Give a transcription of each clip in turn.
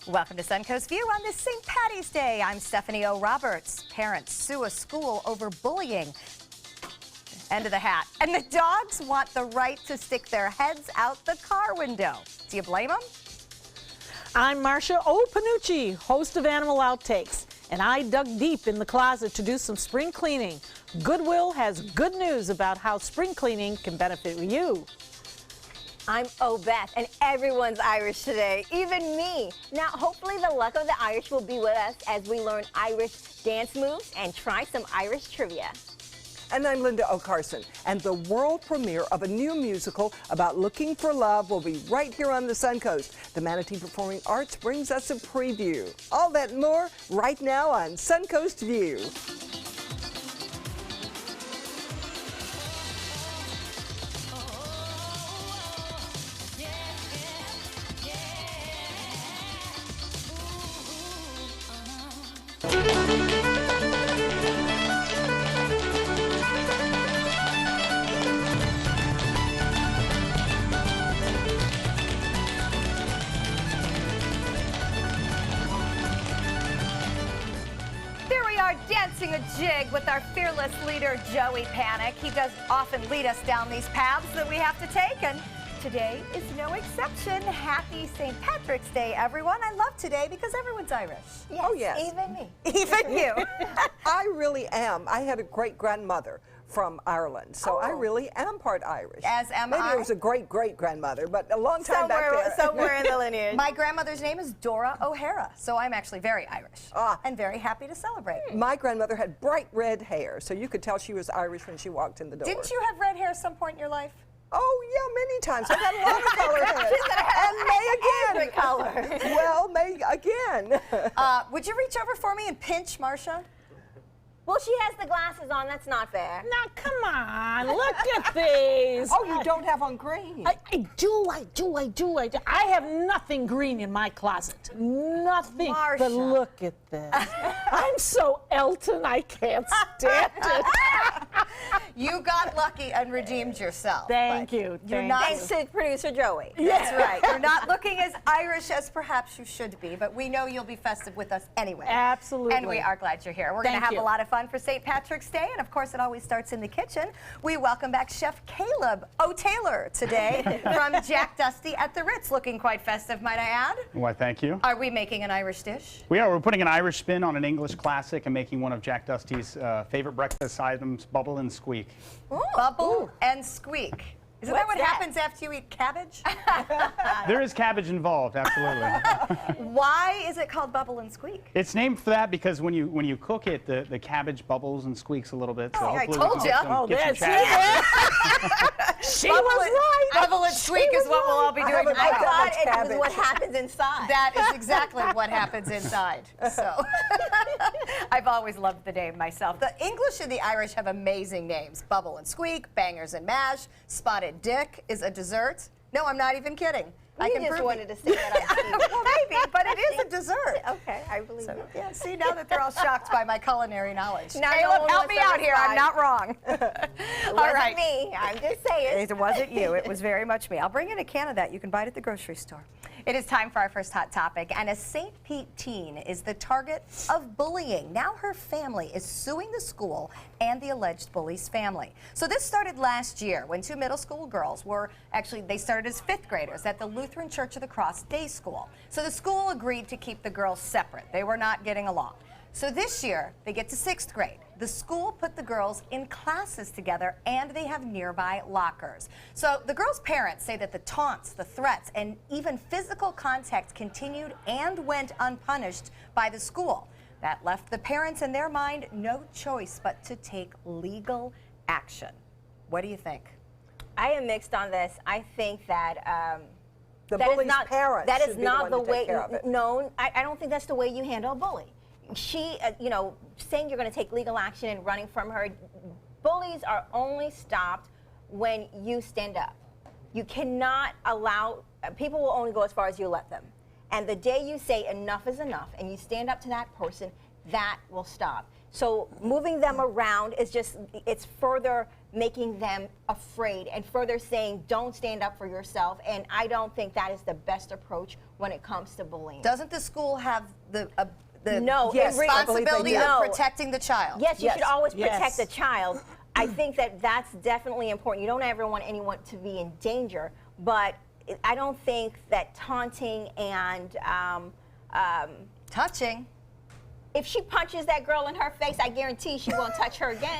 Welcome to Suncoast View on this St. Patty's Day. I'm Stephanie O. Roberts. Parents sue a school over bullying. End of the hat. And the dogs want the right to stick their heads out the car window. Do you blame them? I'm Marcia O. Panucci, host of Animal Outtakes, and I dug deep in the closet to do some spring cleaning. Goodwill has good news about how spring cleaning can benefit you. I'm Beth, and everyone's Irish today, even me. Now, hopefully the luck of the Irish will be with us as we learn Irish dance moves and try some Irish trivia. And I'm Linda O. Carson, and the world premiere of a new musical about looking for love will be right here on the Suncoast. The Manatee Performing Arts brings us a preview. All that and more right now on Suncoast View. Dancing a jig with our fearless leader, Joey Panic. He does often lead us down these paths that we have to take, and today is no exception. Happy St. Patrick's Day, everyone. I love today because everyone's Irish. Yes, oh, yes. Even me. Even you. I really am. I had a great-grandmother from Ireland, so I really am part Irish. As am Maybe I. it was a great-great-grandmother, but a long time back there. Somewhere in the lineage. My grandmother's name is Dora O'Hara, so I'm actually very Irish and very happy to celebrate. My grandmother had bright red hair, so you could tell she was Irish when she walked in the door. Didn't you have red hair at some point in your life? Oh, yeah, many times. I got a lot of color hair. And May again. Color. Well, May again. Would you reach over for me and pinch Marcia? Well, she has the glasses on. That's not fair. Now, come on, look at these. Oh, you don't have on green. I do. I have nothing green in my closet. Nothing. Marcia. But look at this. I'm so Elton, I can't stand it. You got lucky and redeemed yourself. Thank but you. You're not. Thanks to producer Joey. That's right. You're not looking as Irish as perhaps you should be, but we know you'll be festive with us anyway. Absolutely. And we are glad you're here. We're going to have a lot of fun for St. Patrick's Day, and of course it always starts in the kitchen. We welcome back Chef Caleb O'Taylor today from Jack Dusty at the Ritz, looking quite festive, might I add. Why, thank you. Are we making an Irish dish? We are. We're putting an Irish spin on an English classic and making one of Jack Dusty's favorite breakfast items, bubble and squeak. Ooh. Bubble and squeak. Isn't that what happens after you eat cabbage? There is cabbage involved, absolutely. Why is it called bubble and squeak? It's named for that because when you cook it, the cabbage bubbles and squeaks a little bit. So I hopefully told we can you. get some chat. She was right. Bubble and squeak is what we'll all be doing I tomorrow. thought it was what happens inside. That is exactly what happens inside. So, I've always loved the name myself. The English and the Irish have amazing names. Bubble and squeak, bangers and mash, spotted dick is a dessert. No, I'm not even kidding. I You can just prove wanted to say that on TV. Well, maybe, but it is a dessert. Okay, I believe So, you. yeah, see, now that they're all shocked by my culinary knowledge. Now no Caleb, one help wants me to out here. I'm respond. not wrong. It All wasn't right. me. I'm just saying. It wasn't you. It was very much me. I'll bring in a can of that. You can buy it at the grocery store. It is time for our first hot topic, and a St. Pete teen is the target of bullying. Now her family is suing the school and the alleged bully's family. So this started last year when two middle school girls they started as fifth graders at the Lutheran Church of the Cross Day School. So the school agreed to keep the girls separate. They were not getting along. So this year, they get to sixth grade. The school put the girls in classes together, and they have nearby lockers. So the girls' parents say that the taunts, the threats, and even physical contact continued and went unpunished by the school. That left the parents, in their mind, no choice but to take legal action. What do you think? I am mixed on this. I think that The that is bully's not parents that is should be not the the one to take way. care of it. No, I don't think that's the way you handle a bully. She, saying you're going to take legal action and running from her. Bullies are only stopped when you stand up. You cannot allow, people will only go as far as you let them. And the day you say enough is enough and you stand up to that person, that will stop. So moving them around is just, it's further making them afraid and further saying, don't stand up for yourself. And I don't think that is the best approach when it comes to bullying. Doesn't the school have the No, Yes, I believe they responsibility do. of No. protecting the child? Yes, you should always protect Yes. the child. I think that that's definitely important. You don't ever want anyone to be in danger, but I don't think that taunting and Touching. if she punches that girl in her face, I guarantee she won't touch her again.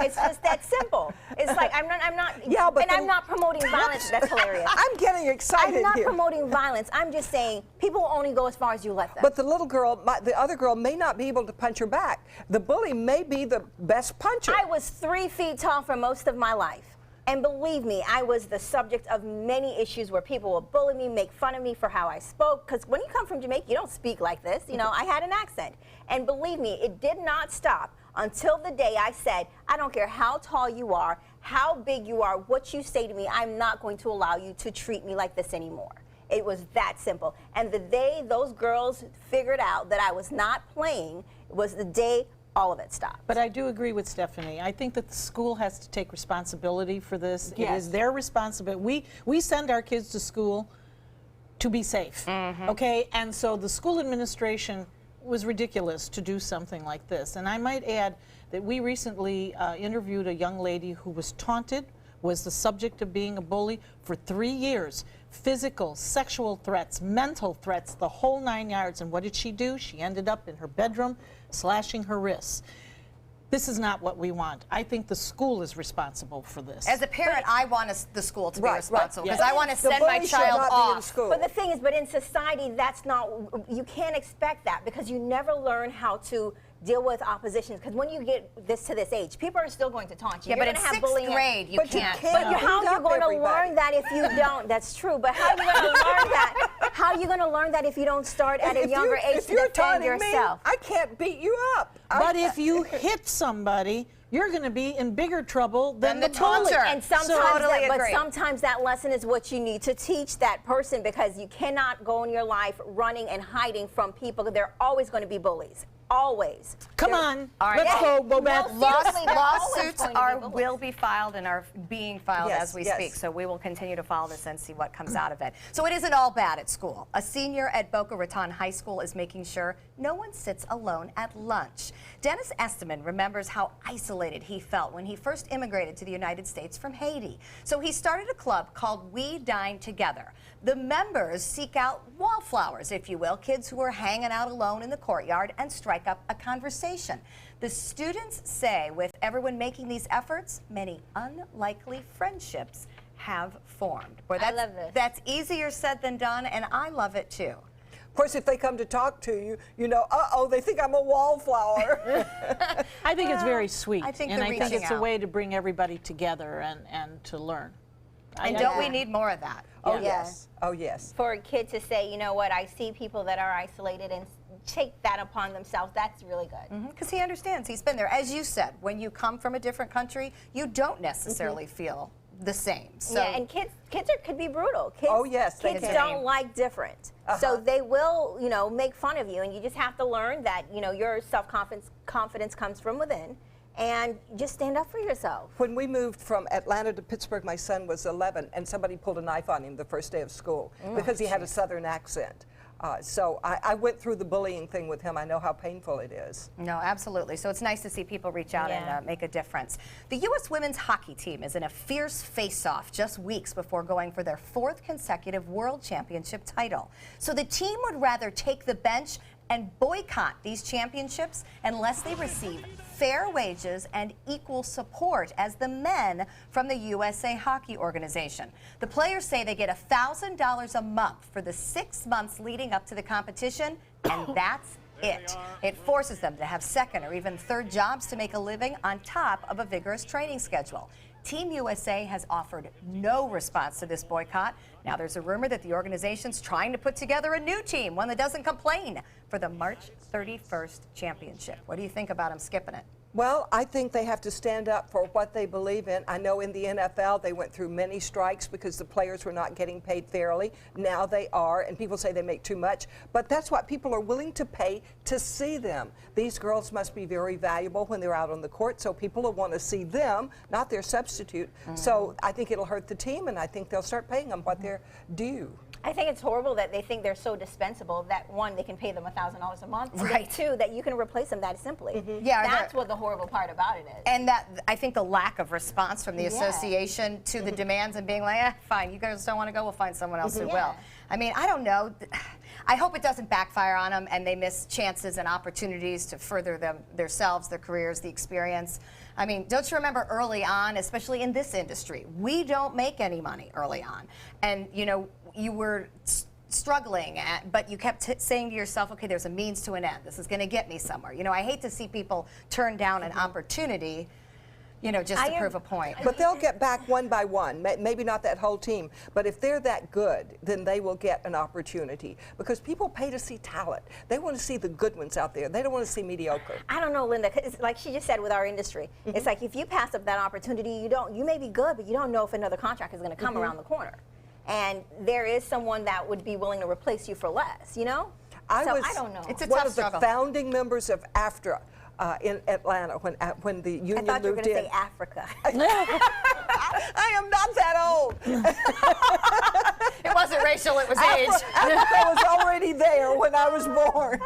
It's just that simple. It's like I'm not. Yeah, but and I'm not promoting violence. That's hilarious. I'm getting excited I'm not here. promoting violence. I'm just saying people will only go as far as you let them. But the little girl, the other girl may not be able to punch her back. The bully may be the best puncher. I was 3 feet tall for most of my life. And believe me, I was the subject of many issues where people would bully me, make fun of me for how I spoke. Because when you come from Jamaica, you don't speak like this. You know, I had an accent. And believe me, it did not stop until the day I said, I don't care how tall you are, how big you are, what you say to me, I'm not going to allow you to treat me like this anymore. It was that simple. And the day those girls figured out that I was not playing was the day all of it stopped. But I do agree with Stephanie. I think that the school has to take responsibility for this. It Yes. is their responsibility. We send our kids to school to be safe, okay? And so the school administration was ridiculous to do something like this. And I might add that we recently interviewed a young lady who was taunted, was the subject of being a bully for 3 years. Physical, sexual threats, mental threats, the whole 9 yards. And what did she do? She ended up in her bedroom slashing her wrists. This is not what we want. I think the school is responsible for this. As a parent, I want the school to be Right, responsible right. because I want to The send my bully should child not be in off. school. But the thing is, but in society, that's not, you can't expect that because you never learn how to deal with opposition. Because when you get to this age, people are still going to taunt you. Yeah, You're but in gonna have sixth bullying. grade, you But you can't. can't. But how Beat are you up going to everybody. learn that if you don't? That's true. But how are you going to learn that? How are you going to learn that if you don't start at a If younger age if to you're defend taunting me, yourself? I can't beat you up. But if you hit somebody, you're going to be in bigger trouble than Than the the bully. taunter. And sometimes, Totally but agree. sometimes that lesson is what you need to teach that person because you cannot go in your life running and hiding from people. There are always going to be bullies. Always. Come on, All right. let's go, Bobette. No, seriously, they're always Lawsuits going to be bullies. will be filed and are being filed Yes, as we yes. speak. So we will continue to follow this and see what comes out of it. So it isn't all bad at school. A senior at Boca Raton High School is making sure no one sits alone at lunch. Dennis Esteman remembers how isolated he felt when he first immigrated to the United States from Haiti. So he started a club called We Dine Together. The members seek out wallflowers, if you will, kids who are hanging out alone in the courtyard and strike up a conversation. The students say with everyone making these efforts, many unlikely friendships have formed. Boy, I love this. That's easier said than done, and I love it too. Of course, if they come to talk to you, you know, uh-oh, they think I'm a wallflower. I think it's very sweet. I think and they're I think reaching it's a out. way to bring everybody together and to learn. And don't we need more of that? Oh, Yeah. yes. Oh, yes. For a kid to say, you know what, I see people that are isolated and take that upon themselves, that's really good. Because he understands. He's been there. As you said, when you come from a different country, you don't necessarily feel the same. So Yeah, and kids could be brutal. Kids, Oh, yes, they kids can. don't like different, so they will, you know, make fun of you, and you just have to learn that, you know, your confidence comes from within, and just stand up for yourself. When we moved from Atlanta to Pittsburgh, my son was 11, and somebody pulled a knife on him the first day of school because he had a Southern accent. So I went through the bullying thing with him. I know how painful it is. No, absolutely. So it's nice to see people reach out Yeah. and make a difference. The U.S. women's hockey team is in a fierce face-off just weeks before going for their 4th consecutive World Championship title. So the team would rather take the bench and boycott these championships unless they receive fair wages and equal support as the men from the USA Hockey Organization. The players say they get $1,000 a month for the 6 months leading up to the competition, and that's it. It forces them to have second or even third jobs to make a living on top of a vigorous training schedule. Team USA has offered no response to this boycott. Now there's a rumor that the organization's trying to put together a new team, one that doesn't complain, for the March 31st championship. What do you think about them skipping it? Well, I think they have to stand up for what they believe in. I know in the NFL they went through many strikes because the players were not getting paid fairly. Now they are, and people say they make too much, but that's what people are willing to pay to see them. These girls must be very valuable when they're out on the court, so people will want to see them, not their substitute. So I think it'll hurt the team, and I think they'll start paying them what they're due. I think it's horrible that they think they're so dispensable that one, they can pay them $1,000 a month, and Right. two, that you can replace them that simply. Yeah, That's what the horrible part about it is. And that, I think the lack of response from the Yeah. association to the demands and being like, fine, you guys don't want to go, we'll find someone else who will. I mean, I don't know. I hope it doesn't backfire on them and they miss chances and opportunities to further themselves, their careers, the experience. I mean, don't you remember early on, especially in this industry, we don't make any money early on. And, you know, you were struggling, but you kept saying to yourself, okay, there's a means to an end. This is going to get me somewhere. You know, I hate to see people turn down an opportunity, you know, just to prove a point. But they'll get back one by one, maybe not that whole team, but if they're that good, then they will get an opportunity because people pay to see talent. They want to see the good ones out there. They don't want to see mediocre. I don't know, Linda, 'cause it's like she just said with our industry. It's like if you pass up that opportunity, you may be good, but you don't know if another contract is going to come around the corner. And there is someone that would be willing to replace you for less, you know? I don't know. It's a one tough of the struggle. founding members of AFTRA in Atlanta when the union I thought you were moved going to in. say Africa. I am not that old. It wasn't racial, it was age. Africa was already there when I was born.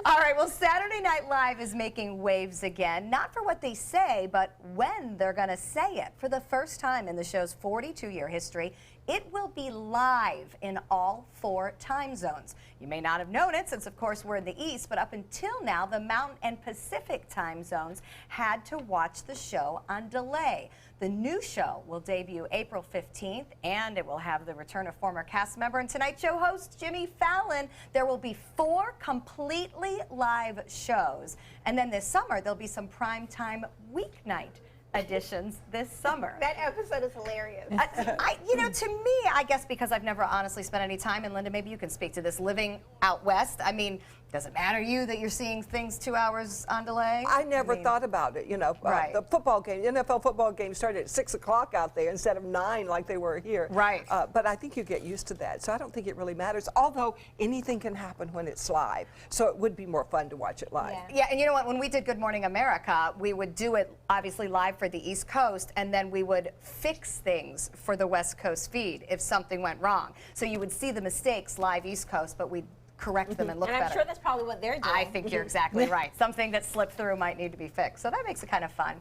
All right, well, Saturday Night Live is making waves again, not for what they say, but when they're going to say it. For the first time in the show's 42-year history, it will be live in all 4 time zones. You may not have known it since, of course, we're in the East, but up until now, the Mountain and Pacific time zones had to watch the show on delay. The new show will debut April 15th, and it will have the return of former cast member and Tonight Show host Jimmy Fallon. There will be 4 completely live shows, and then this summer, there'll be some primetime weeknight editions this summer. That episode is hilarious. You know, to me, I guess because I've never honestly spent any time, and Linda, maybe you can speak to this, living out west. I mean, does it matter to you that you're seeing things 2 hours on delay? I never thought about it, you know. Right. The football game, NFL football game started at 6 o'clock out there instead of 9 like they were here. Right. But I think you get used to that, so I don't think it really matters, although anything can happen when it's live. So it would be more fun to watch it live. Yeah, and you know what? When we did Good Morning America, we would do it obviously live for the East Coast, and then we would fix things for the West Coast feed if something went wrong. So you would see the mistakes live East Coast, but we'd correct them and look And I'm better. sure that's probably what they're doing. I think you're exactly right. Something that slipped through might need to be fixed. So that makes it kind of fun.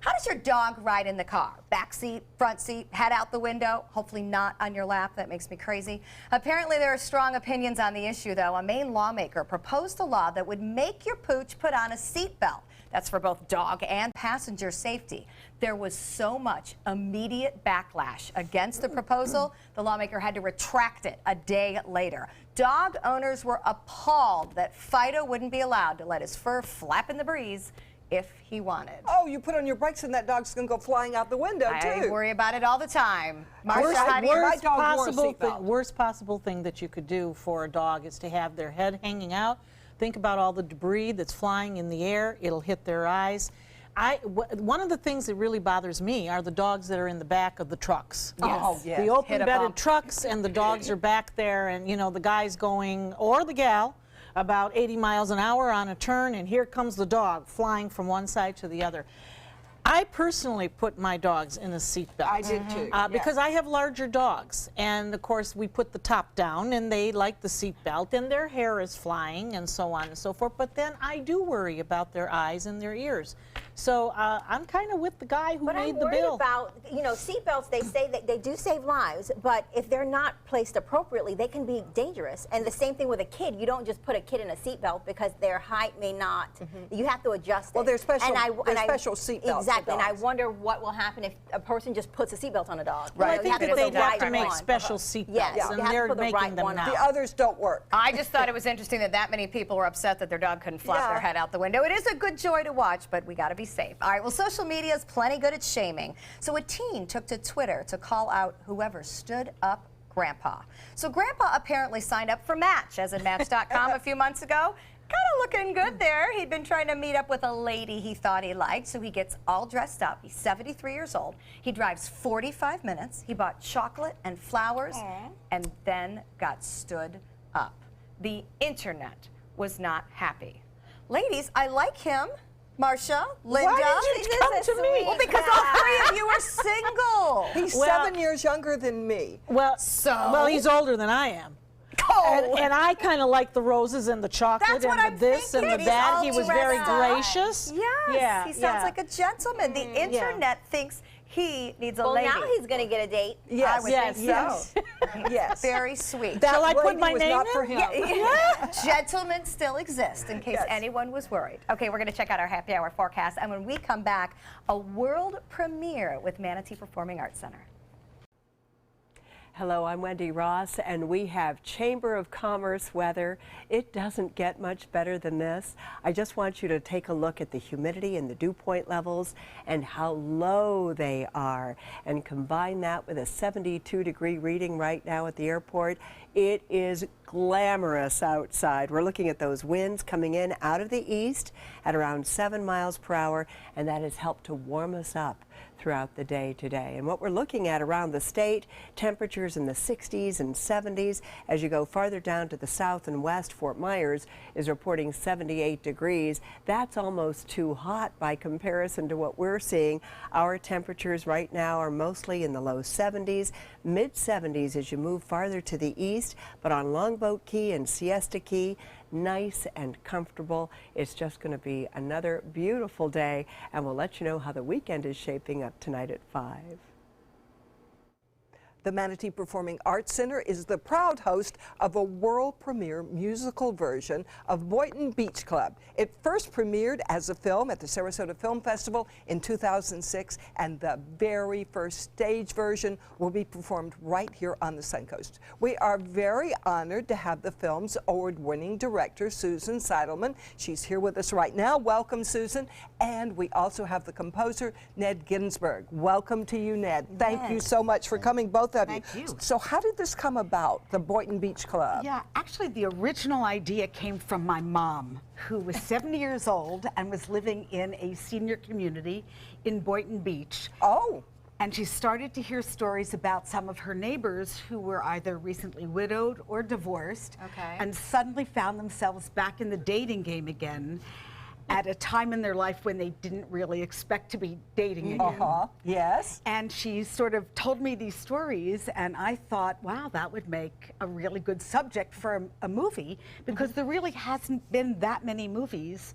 How does your dog ride in the car? Back seat, front seat, head out the window? Hopefully not on your lap. That makes me crazy. Apparently there are strong opinions on the issue, though. A Maine lawmaker proposed a law that would make your pooch put on a seatbelt. That's for both dog and passenger safety. There was so much immediate backlash against the proposal, the lawmaker had to retract it a day later. Dog owners were appalled that Fido wouldn't be allowed to let his fur flap in the breeze if he wanted. Oh, you put on your brakes and that dog's going to go flying out the window, too. I worry about it all the time. Marsha, how do you... My dog wore a seatbelt. Worst possible thing that you could do for a dog is to have their head hanging out. Think about all the debris that's flying in the air. It'll hit their eyes. One of the things that really bothers me are the dogs that are in the back of the trucks. Yes. Oh, yes. The Hit a open-bedded bump. trucks, and the dogs are back there, and you know the guy's going, or the gal, about 80 miles an hour on a turn, and here comes the dog flying from one side to the other. I personally put my dogs in a seatbelt. I did too. Because I have larger dogs, and of course we put the top down, and they like the seatbelt, and their hair is flying, and so on and so forth. But then I do worry about their eyes and their ears. So I'm kind of with the guy who But made I'm the worried bill. about, you know, seatbelts, they say that they do save lives, but if they're not placed appropriately, they can be dangerous. And the same thing with a kid. You don't just put a kid in a seatbelt because their height may not, you have to adjust it. Well, there's special, And special seatbelts. Exactly, and I dogs. wonder what will happen if a person just puts a seatbelt on a dog. Well, I You know, you think have to that put the they'd have right to make one. special seatbelts, Yes, you and have to they're put the making right them one now. on. The others don't work. I just thought it was interesting that many people were upset that their dog couldn't flop their head out the window. It is a good joy to watch, but we got to be safe. All right, well, social media is plenty good at shaming. So a teen took to Twitter to call out whoever stood up Grandpa. So Grandpa apparently signed up for Match, as in Match.com a few months ago, Looking good there. He'd been trying to meet up with a lady he thought he liked, so he gets all dressed up. He's 73 years old. He drives 45 minutes. He bought chocolate and flowers and then got stood up. The internet was not happy. Ladies, I like him. Marcia, Linda. Why did you come to me? Well, because all three of you are single. He's Well- 7 years younger than me. Well, So? he's older than I am. Oh. And I kind of like the roses and the chocolate That's what and I'm the this thinking. and the He's that. all He was very dressed up. gracious. Yes, Yeah, he sounds yeah. like a gentleman. The internet thinks he needs a Well, lady. now he's going to get a date. Yes, I would Yes, think yes. so. yes. Very sweet. That Shall I put lady my was name not for in? him. Gentlemen still exist in case Yes. anyone was worried. Okay, we're going to check out our happy hour forecast. And when we come back, a world premiere with Manatee Performing Arts Center. Hello, I'm Wendy Ross, and we have Chamber of Commerce weather. It doesn't get much better than this. I just want you to take a look at the humidity and the dew point levels and how low they are, and combine that with a 72-degree reading right now at the airport. It is glamorous outside. We're looking at those winds coming in out of the east at around 7 miles per hour, and that has helped to warm us up throughout the day today. And what we're looking at around the state, temperatures in the 60s and 70s. As you go farther down to the south and west, Fort Myers is reporting 78 degrees. That's almost too hot by comparison to what we're seeing. Our temperatures right now are mostly in the low 70s, mid 70s as you move farther to the east, but on Longboat Key and Siesta Key, nice and comfortable. It's just going to be another beautiful day, and we'll let you know how the weekend is shaping up tonight at 5. The Manatee Performing Arts Center is the proud host of a world premiere musical version of Boynton Beach Club. It first premiered as a film at the Sarasota Film Festival in 2006, and the very first stage version will be performed right here on the Suncoast. We are very honored to have the film's award-winning director, Susan Seidelman. She's here with us right now. Welcome, Susan. And we also have the composer, Ned Ginsberg. Welcome to you, Ned. Thank you so much for coming, both of you. Thank you. So how did this come about, the Boynton Beach Club? Yeah, actually the original idea came from my mom, who was 70 years old and was living in a senior community in Boynton Beach. Oh. And she started to hear stories about some of her neighbors who were either recently widowed or divorced, and suddenly found themselves back in the dating game again at a time in their life when they didn't really expect to be dating again. Yes. And she sort of told me these stories, and I thought, wow, that would make a really good subject for a movie, because there really hasn't been that many movies,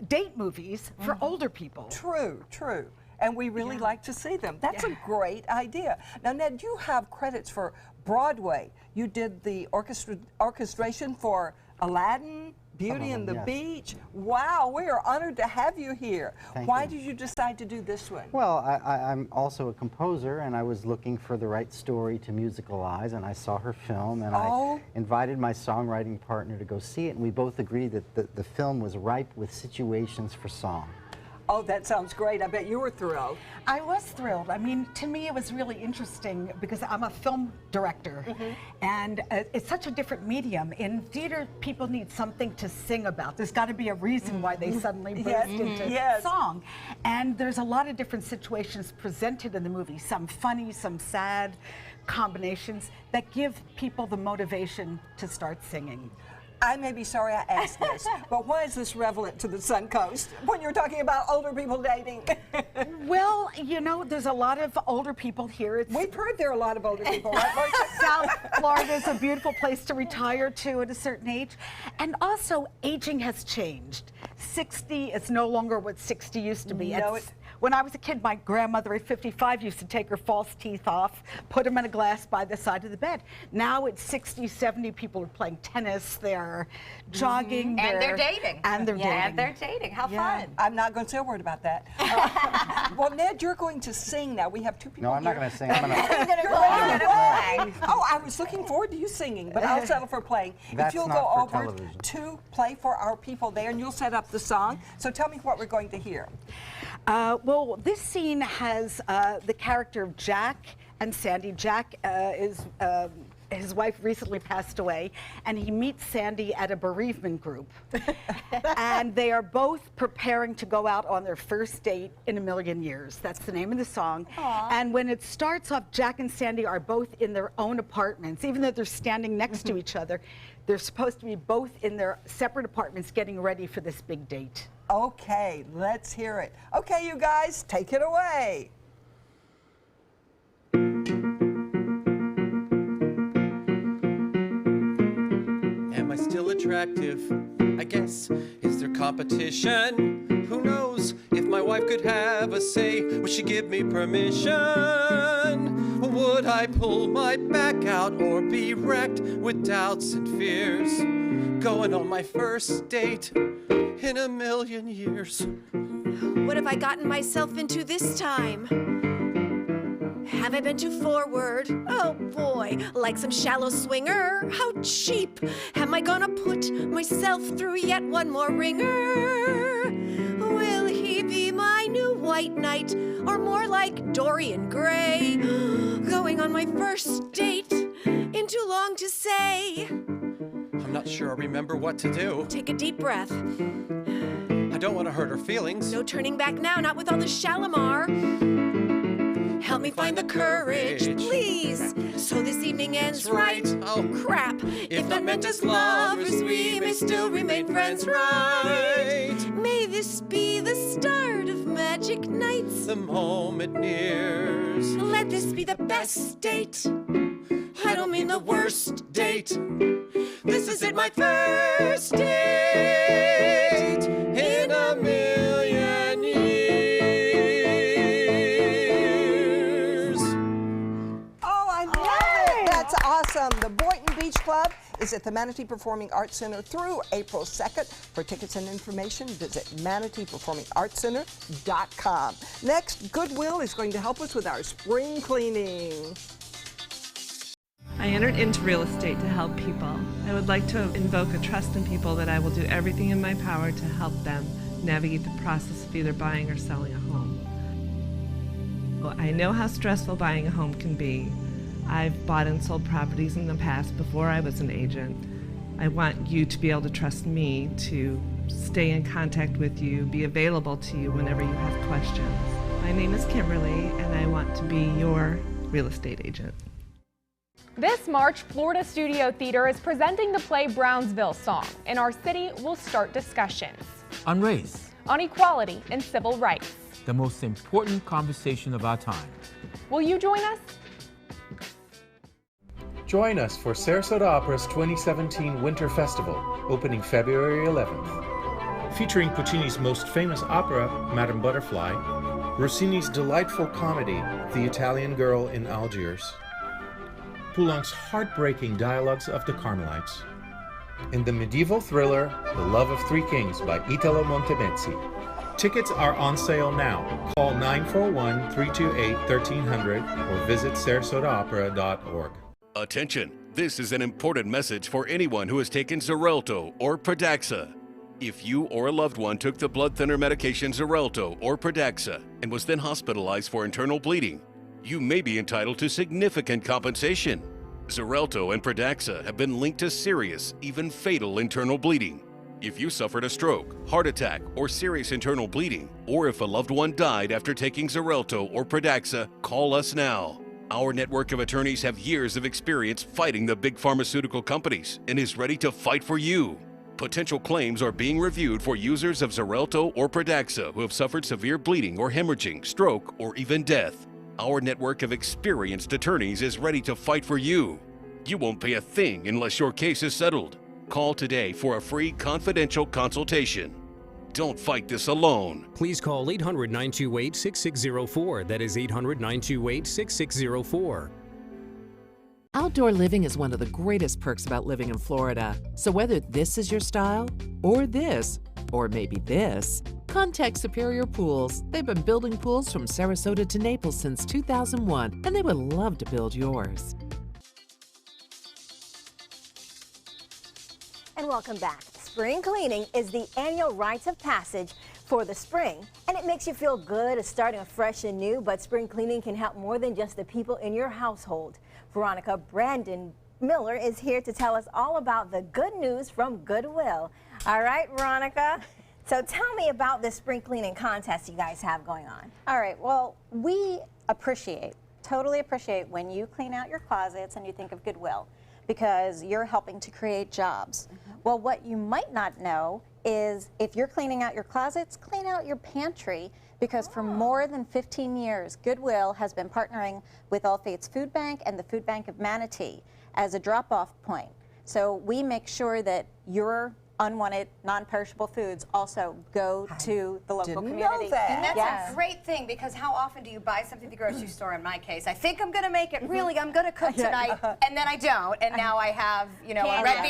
date movies, for older people. True, true. And we really like to see them. That's a great idea. Now, Ned, you have credits for Broadway. You did the orchestration for Aladdin, Beauty and the Beach. Wow, we are honored to have you here. Why did you decide to do this one? Well, I'm also a composer, and I was looking for the right story to musicalize, and I saw her film, and I invited my songwriting partner to go see it, and we both agreed that the film was ripe with situations for song. Oh, that sounds great. I bet you were thrilled. I was thrilled. I mean, to me, it was really interesting because I'm a film director, and it's such a different medium. In theater, people need something to sing about. There's got to be a reason why they suddenly burst into song. And there's a lot of different situations presented in the movie, some funny, some sad combinations that give people the motivation to start singing. I may be sorry I asked this, but why is this relevant to the Suncoast when you're talking about older people dating? Well, you know, there's a lot of older people here. We've heard there are a lot of older people, right, Marcia? South Florida is a beautiful place to retire to at a certain age. And also, aging has changed. 60 is no longer what 60 used to be. No, When I was a kid, my grandmother at 55 used to take her false teeth off, put them in a glass by the side of the bed. Now at 60, 70, people are playing tennis, they're jogging. And they're dating. And they're dating. And they're dating. How fun. I'm not going to say a word about that. Well, Ned, you're going to sing now. We have two people No, I'm not here. going to sing. I'm going to... Oh, I was looking forward to you singing, but I'll settle for playing. That's if you'll not go for over television. to play for our people there, and you'll set up the song. So tell me what we're going to hear. Well, this scene has the character of Jack and Sandy. Jack is his wife recently passed away, and he meets Sandy at a bereavement group. And they are both preparing to go out on their first date in a million years. That's the name of the song. Aww. And when it starts off, Jack and Sandy are both in their own apartments. Even though they're standing next to each other, they're supposed to be both in their separate apartments getting ready for this big date. Okay, let's hear it. Okay, you guys, take it away. Am I still attractive? I guess. Is there competition? Who knows? If my wife could have a say, would she give me permission? Would I pull my back out or be wrecked with doubts and fears? Going on my first date in a million years. What have I gotten myself into this time? Have I been too forward? Oh boy, like some shallow swinger. How cheap! Am I gonna put myself through yet one more ringer? Will he be my new white knight, or more like Dorian Gray? Going on my first date, in too long to say. I'm not sure I remember what to do. Take a deep breath. I don't want to hurt her feelings. No turning back now, not with all the Shalimar. Help me find the courage, please, so this evening ends right. Oh Crap, if not meant as lovers, we may still remain friends, right? May this be the start of magic nights. The moment nears. Let this be the best date. I don't mean the worst date. This is it, my first date in a million years. Oh, I love it. That's awesome. The Boynton Beach Club is at the Manatee Performing Arts Center through April 2nd. For tickets and information, visit manateeperformingartscenter.com. Next, Goodwill is going to help us with our spring cleaning. I entered into real estate to help people. I would like to invoke a trust in people that I will do everything in my power to help them navigate the process of either buying or selling a home. Well, I know how stressful buying a home can be. I've bought and sold properties in the past before I was an agent. I want you to be able to trust me to stay in contact with you, be available to you whenever you have questions. My name is Kimberly, and I want to be your real estate agent. This March, Florida Studio Theater is presenting the play Brownsville Song, and our city will start discussions on race, on equality and civil rights, the most important conversation of our time. Will you join us? Join us for Sarasota Opera's 2017 Winter Festival, opening February 11th. Featuring Puccini's most famous opera, Madame Butterfly, Rossini's delightful comedy, The Italian Girl in Algiers, Poulenc's heartbreaking dialogues of the Carmelites, and the medieval thriller The Love of Three Kings by Italo Montemezzi. Tickets are on sale now. Call 941-328-1300 or visit sarasotaopera.org. Attention, this is an important message for anyone who has taken Xarelto or Pradaxa. If you or a loved one took the blood thinner medication Xarelto or Pradaxa and was then hospitalized for internal bleeding, you may be entitled to significant compensation. Xarelto and Pradaxa have been linked to serious, even fatal internal bleeding. If you suffered a stroke, heart attack, or serious internal bleeding, or if a loved one died after taking Xarelto or Pradaxa, call us now. Our network of attorneys have years of experience fighting the big pharmaceutical companies and is ready to fight for you. Potential claims are being reviewed for users of Xarelto or Pradaxa who have suffered severe bleeding or hemorrhaging, stroke, or even death. Our network of experienced attorneys is ready to fight for you. You won't pay a thing unless your case is settled. Call today for a free confidential consultation. Don't fight this alone. Please call 800-928-6604. That is 800-928-6604. Outdoor living is one of the greatest perks about living in Florida. So whether this is your style, or this, or maybe this, contact Superior Pools. They've been building pools from Sarasota to Naples since 2001, and they would love to build yours. And welcome back. Spring cleaning is the annual rites of passage for the spring, and it makes you feel good as starting fresh and new, but spring cleaning can help more than just the people in your household. Veronica Brandon Miller is here to tell us all about the good news from Goodwill. All right, Veronica. So tell me about this spring cleaning contest you guys have going on. All right, well, we totally appreciate when you clean out your closets and you think of Goodwill, because you're helping to create jobs. Well, what you might not know is if you're cleaning out your closets, clean out your pantry, because for more than 15 years, Goodwill has been partnering with All Faith's Food Bank and the Food Bank of Manatee as a drop-off point. So we make sure that your unwanted, non-perishable foods also go to the local community. And that's a great thing, because how often do you buy something at the grocery store? In my case, I think I'm going to make it. Really, I'm going to cook tonight, and then I don't, and now I have, you know, a red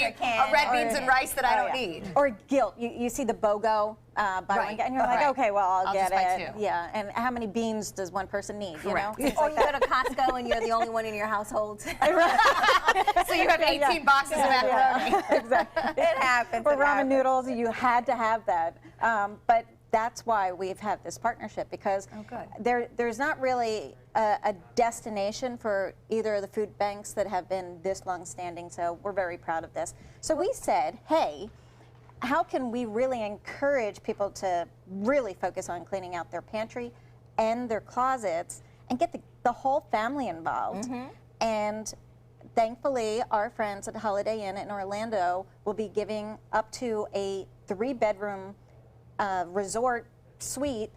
beans and rice that I don't need. Or guilt. You see the BOGO buy one get, and you're like, okay, well, I'll get just buy it. two. Yeah, and how many beans does one person need? You know, Or you go to Costco and you're the only one in your household. So you have 18 boxes of macaroni. Exactly. It happens. For ramen noodles, you had to have that. But that's why we've had this partnership, because there's not really a destination for either of the food banks that have been this long-standing, so we're very proud of this. So we said, hey, how can we really encourage people to really focus on cleaning out their pantry and their closets and get the whole family involved? And thankfully, our friends at Holiday Inn in Orlando will be giving up to a 3-bedroom resort suite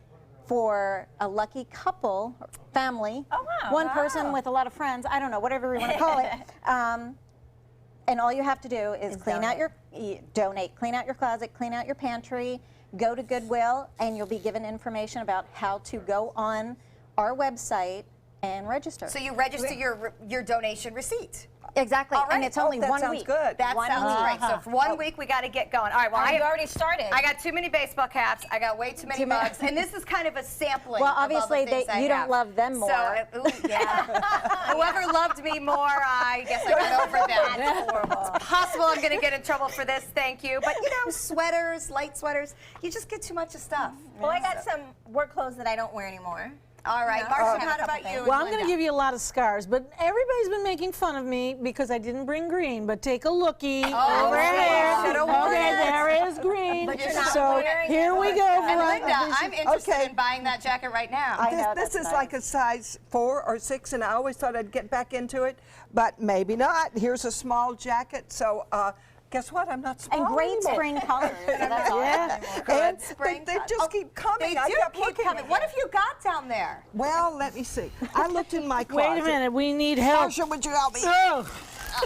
for a lucky couple, family, one person with a lot of friends, I don't know, whatever you want to call it. And all you have to do is clean out clean out your closet, clean out your pantry, go to Goodwill, and you'll be given information about how to go on our website and register. So you register your donation receipt. Exactly, and it's only 1 week. That sounds great. So for 1 week, we got to get going. All right, well, I've already started. I got too many baseball caps. I got way too many mugs, and this is kind of a sampling. Well, of all the obviously, things I you have. don't love them more. So, whoever loved me more, I guess I got over them. That's horrible. It's possible I'm going to get in trouble for this. Thank you. But you know, sweaters, light sweaters, you just get too much of stuff. Well, I got some work clothes that I don't wear anymore. All right, Marcia, how about you? Well, I'm going to give you a lot of scars, but everybody's been making fun of me because I didn't bring green. But take a looky over there. Okay, there is green. But you're not so wearing here it. we go. And Linda, I'm interested in buying that jacket right now. This is like a size 4 or 6, and I always thought I'd get back into it, but maybe not. Here's a small jacket, so guess what? I'm not small And great anymore. spring colors. So that's all. And they just keep coming. They I do kept keep looking. coming. What have you got down there? Well, let me see. I looked in my closet. Wait a minute, we need help. Marsha, would you help me?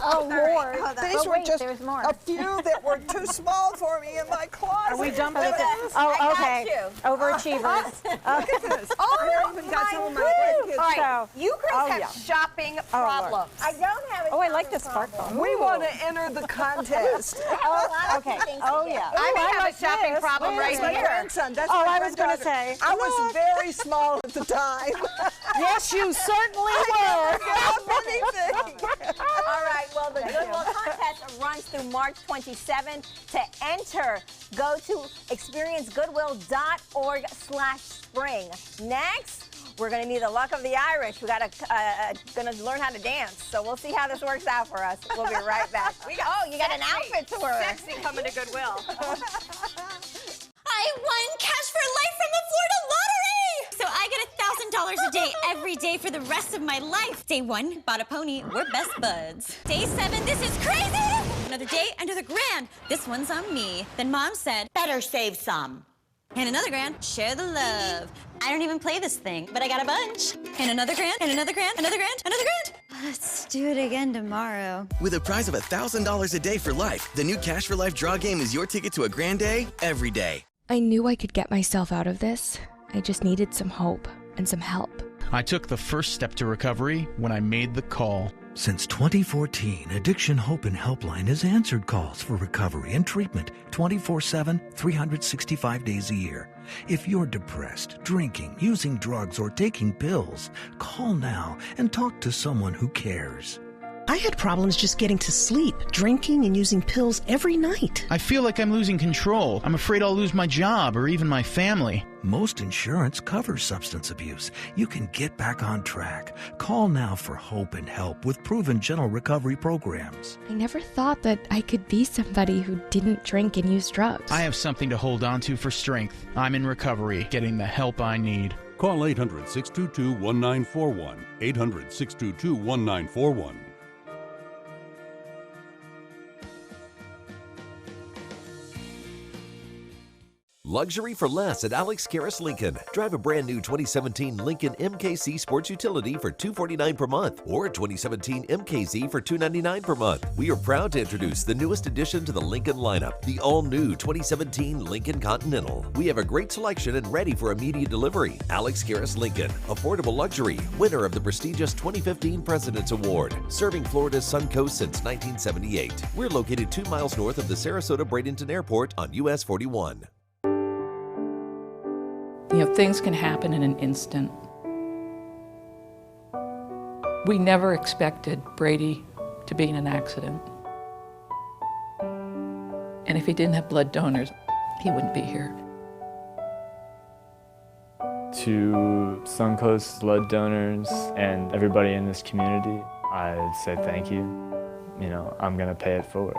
Oh, Lord. These were just a few that were too small for me in my closet. Are we dumping it? Oh, okay. Overachievers. Look at this. Oh, I even got some of my grandkids. All right, So- you girls have shopping problems. I don't have a Oh, I like this sparkle. We want to enter the contest. Okay. Oh, yeah. I may have like a shopping this. problem right That's my here. grandson. That's Oh, my I was gonna granddaughter. say, I was very small at the time. Yes, you certainly were. All right, well, the Goodwill contest runs through March 27th. To enter, go to experiencegoodwill.org/spring. Next, we're going to need the luck of the Irish. We got to going to learn how to dance. So we'll see how this works out for us. We'll be right back. You got an outfit tour. Sexy coming to Goodwill. I won cash for life from the Florida lottery! So I get $1,000 a day every day for the rest of my life. Day 1, bought a pony, we're best buds. Day 7, this is crazy! Another day, another grand. This one's on me. Then Mom said, better save some. And another grand, share the love. I don't even play this thing, but I got a bunch. And another grand, and another grand, another grand, another grand. Let's do it again tomorrow. With a prize of $1,000 a day for life, the new Cash for Life draw game is your ticket to a grand day every day. I knew I could get myself out of this. I just needed some hope and some help. I took the first step to recovery when I made the call. Since 2014, Addiction Hope and Helpline has answered calls for recovery and treatment 24/7, 365 days a year. If you're depressed, drinking, using drugs, or taking pills, call now and talk to someone who cares. I had problems just getting to sleep, drinking and using pills every night. I feel like I'm losing control. I'm afraid I'll lose my job or even my family. Most insurance covers substance abuse. You can get back on track. Call now for hope and help with proven gentle recovery programs. I never thought that I could be somebody who didn't drink and use drugs. I have something to hold on to for strength. I'm in recovery, getting the help I need. Call 800-622-1941. 800-622-1941. Luxury for less at Alex Karras Lincoln. Drive a brand new 2017 Lincoln MKC Sports Utility for $249 per month or 2017 MKZ for $299 per month. We are proud to introduce the newest addition to the Lincoln lineup, the all-new 2017 Lincoln Continental. We have a great selection and ready for immediate delivery. Alex Karras Lincoln, affordable luxury, winner of the prestigious 2015 President's Award, serving Florida's Suncoast since 1978. We're located 2 miles north of the Sarasota-Bradenton Airport on US 41. You know, things can happen in an instant. We never expected Brady to be in an accident. And if he didn't have blood donors, he wouldn't be here. To Suncoast blood donors and everybody in this community, I'd say thank you. You know, I'm gonna pay it forward.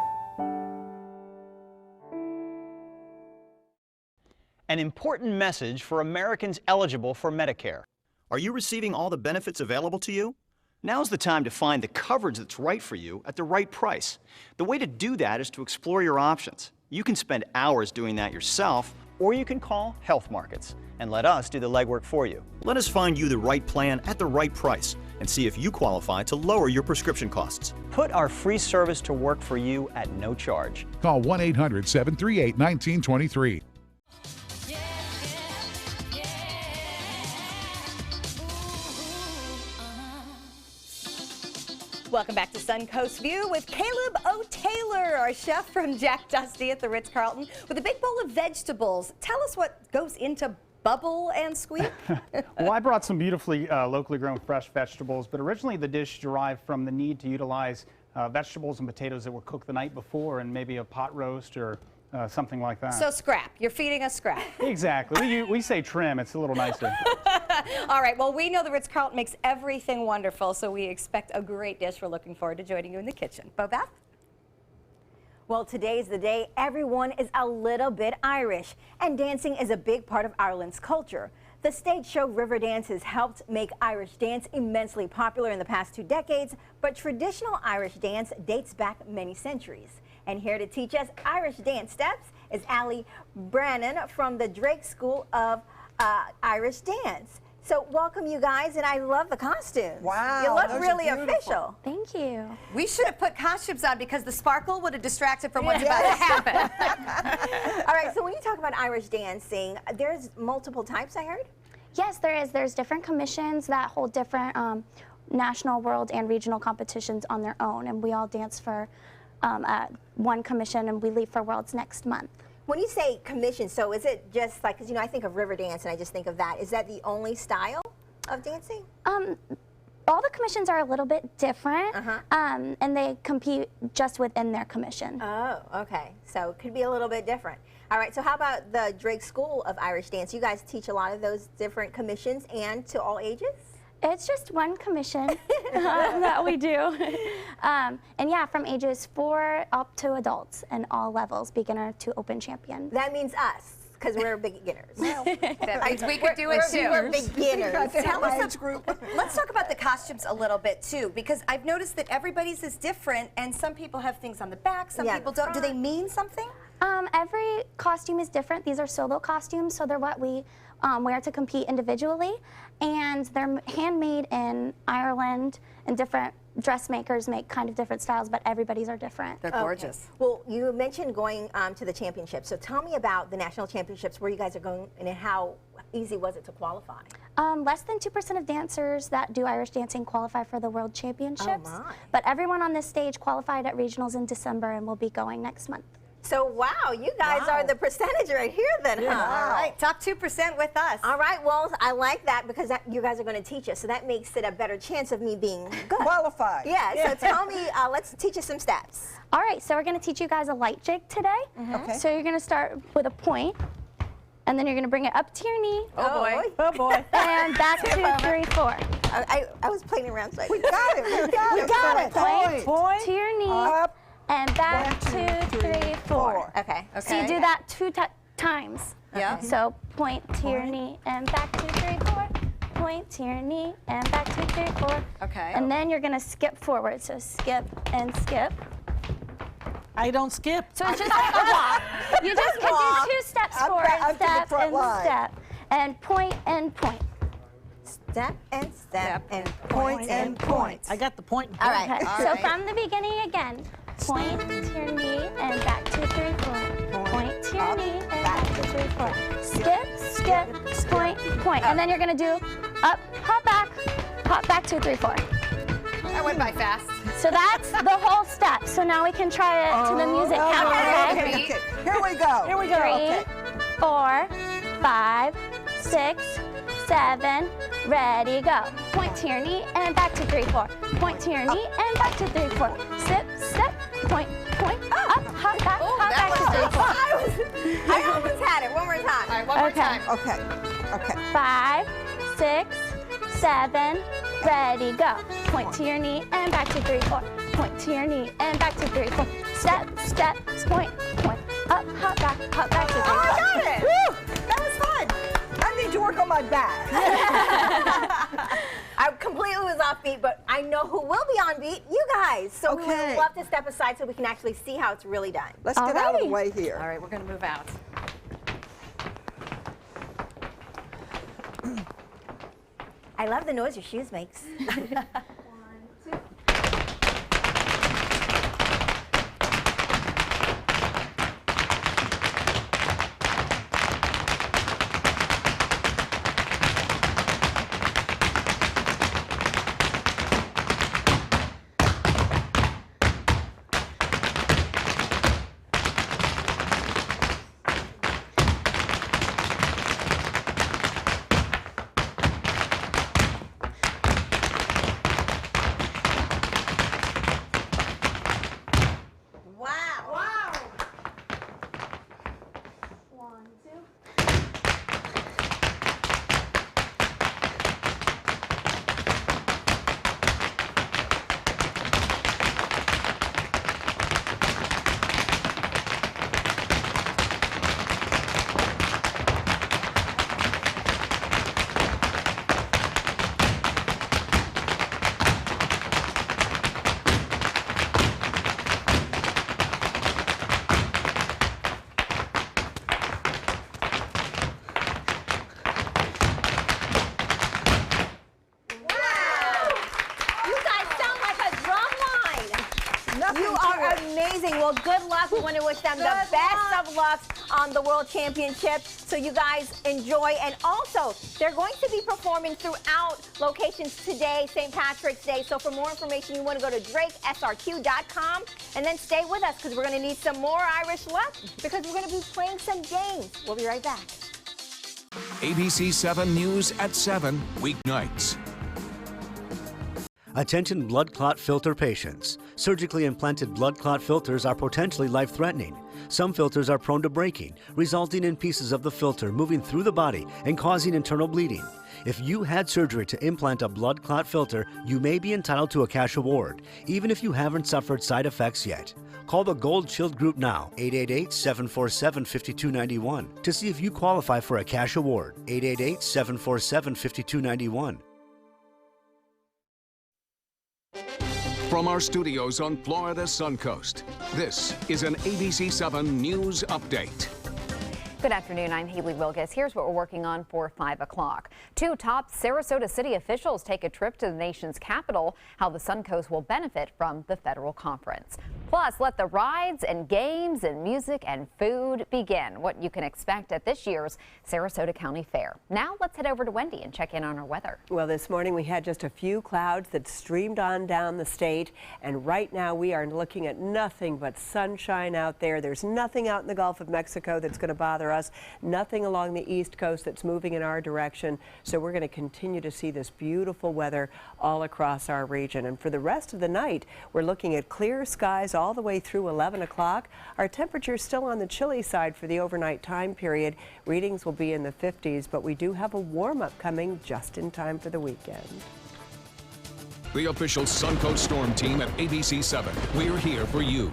An important message for Americans eligible for Medicare. Are you receiving all the benefits available to you? Now's the time to find the coverage that's right for you at the right price. The way to do that is to explore your options. You can spend hours doing that yourself, or you can call Health Markets and let us do the legwork for you. Let us find you the right plan at the right price and see if you qualify to lower your prescription costs. Put our free service to work for you at no charge. Call 1-800-738-1923. Welcome back to Suncoast View with Caleb O'Taylor, our chef from Jack Dusty at the Ritz-Carlton, with a big bowl of vegetables. Tell us what goes into bubble and squeak. Well, I brought some beautifully locally grown fresh vegetables, but originally the dish derived from the need to utilize vegetables and potatoes that were cooked the night before and maybe a pot roast or something like that. So scrap. You're feeding us scrap. Exactly. We say trim. It's a little nicer. All right. Well, we know the Ritz-Carlton makes everything wonderful, so we expect a great dish. We're looking forward to joining you in the kitchen. Bo Beth? Well, today's the day everyone is a little bit Irish, and dancing is a big part of Ireland's culture. The stage show Riverdance has helped make Irish dance immensely popular in the past 2 decades, but traditional Irish dance dates back many centuries. And here to teach us Irish dance steps is Ali Brannan from the Drake School of Irish Dance. So welcome, you guys, and I love the costumes. Wow, you look those are really beautiful. official. Thank you. We should have put costumes on because the sparkle would have distracted from what's about to happen. All right, so when you talk about Irish dancing, there's multiple types, I heard? Yes, there is. There's different commissions that hold different national, world, and regional competitions on their own, and we all dance for one commission, and we leave for Worlds next month. When you say commission, so is it just like, because I think of Riverdance and I just think of that. Is that the only style of dancing? All the commissions are a little bit different, and they compete just within their commission. Oh, okay. So it could be a little bit different. All right, so how about the Drake School of Irish Dance? You guys teach a lot of those different commissions and to all ages? It's just one commission that we do. And yeah, from ages 4 up to adults and all levels, beginner to open champion. That means us, because we're beginners. That means we could do it too. We're beginners. Tell us let's talk about the costumes a little bit too, because I've noticed that everybody's is different, and some people have things on the back, some people don't. Do they mean something? Every costume is different. These are solo costumes, so they're what we wear to compete individually, and they're handmade in Ireland, and different dressmakers make kind of different styles, but everybody's are different. They're gorgeous. Okay. Well, you mentioned going to the championships, so tell me about the national championships, where you guys are going, and how easy was it to qualify? Less than 2% of dancers that do Irish dancing qualify for the World Championships, Oh my. but everyone on this stage qualified at regionals in December and will be going next month. So, wow, you guys are the percentage right here then, huh? All right, top 2% with us. All right, well, I like that because you guys are going to teach us, so that makes it a better chance of me being good. Qualified. Yeah, so tell me, let's teach us some steps. All right, so we're going to teach you guys a light jig today. Okay. So you're going to start with a point, and then you're going to bring it up to your knee. Oh, boy. Oh, boy. And back 2, 3, 4. I was playing around, so We got it. We got it. We got it. Point. To your knee. Up. And back 2, 3, 4. Okay. So you do that 2 times. Yeah. So point to your knee and back 2, 3, 4. Point to your knee and back 2, 3, 4. Okay. And then you're gonna skip forward. So skip and skip. I don't skip. So it's just like a walk. You just can do 2 steps forward, step and step, and point and point. Step and step and point and point. I got the point. All right. Okay. So from the beginning again. Point to your knee and back 2, 3, 4. Point to your knee and back 2, 3, 4. Skip, skip, point, point. And then you're gonna do up, hop back 2, 3, 4. That went by fast. So that's the whole step. So now we can try it to the music. Okay. Here we go. Here we go. 3, 4, 5, 6, 7. Ready, go. Point to your knee and back to 3, 4. Point to your knee and back to 3, 4. Step, step, point, point, up, hop back to 3, 4. I almost had it. One more time. All right, one more time. Okay. 5, 6, 7. Ready, go. Point to your knee and back to 3, 4. Point to your knee and back to 3, 4. Step, step, point, point, up, hop back to 3, 4. I got it. Woo! That was fun. I need to work on my back. I completely was off beat, but I know who will be on beat. You guys. So we would love to step aside so we can actually see how it's really done. Let's get out of the way here. All right, we're going to move out. I love the noise your shoes makes. Amazing. Well, good luck. We want to wish them the best of luck on the World Championship. So you guys enjoy. And also, they're going to be performing throughout locations today, St. Patrick's Day. So for more information, you want to go to drakesrq.com and then stay with us because we're going to need some more Irish luck because we're going to be playing some games. We'll be right back. ABC 7 News at 7, weeknights. Attention blood clot filter patients. Surgically implanted blood clot filters are potentially life-threatening. Some filters are prone to breaking, resulting in pieces of the filter moving through the body and causing internal bleeding. If you had surgery to implant a blood clot filter, you may be entitled to a cash award, even if you haven't suffered side effects yet. Call the Gold Shield Group now, 888-747-5291, to see if you qualify for a cash award, 888-747-5291. From our studios on Florida's Suncoast, this is an ABC 7 News Update. Good afternoon, I'm Haley Wilgus. Here's what we're working on for 5 o'clock. 2 top Sarasota city officials take a trip to the nation's capital, how the Suncoast will benefit from the federal conference. Plus, let the rides and games and music and food begin. What you can expect at this year's Sarasota County Fair. Now let's head over to Wendy and check in on our weather. Well, this morning we had just a few clouds that streamed on down the state, and right now we are looking at nothing but sunshine out there. There's nothing out in the Gulf of Mexico that's going to bother us, nothing along the East Coast that's moving in our direction. So we're going to continue to see this beautiful weather all across our region. And for the rest of the night, we're looking at clear skies all the way through 11 o'clock. Our temperature's still on the chilly side for the overnight time period. Readings will be in the 50s, but we do have a warm-up coming just in time for the weekend. The official Suncoast Storm Team at ABC 7. We're here for you.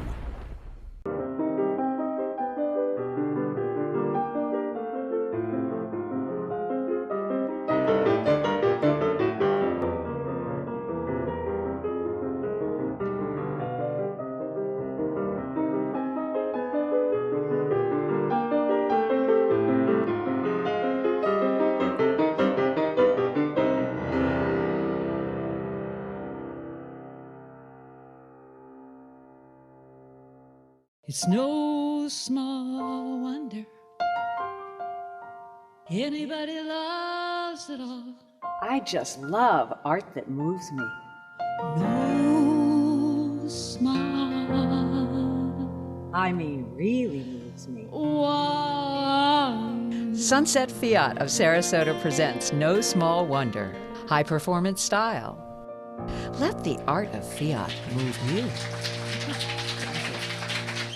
It's no small wonder anybody loves it all. I just love art that moves me. No small, I mean, really moves me. one. Sunset Fiat of Sarasota presents No Small Wonder. High performance style. Let the art of Fiat move you.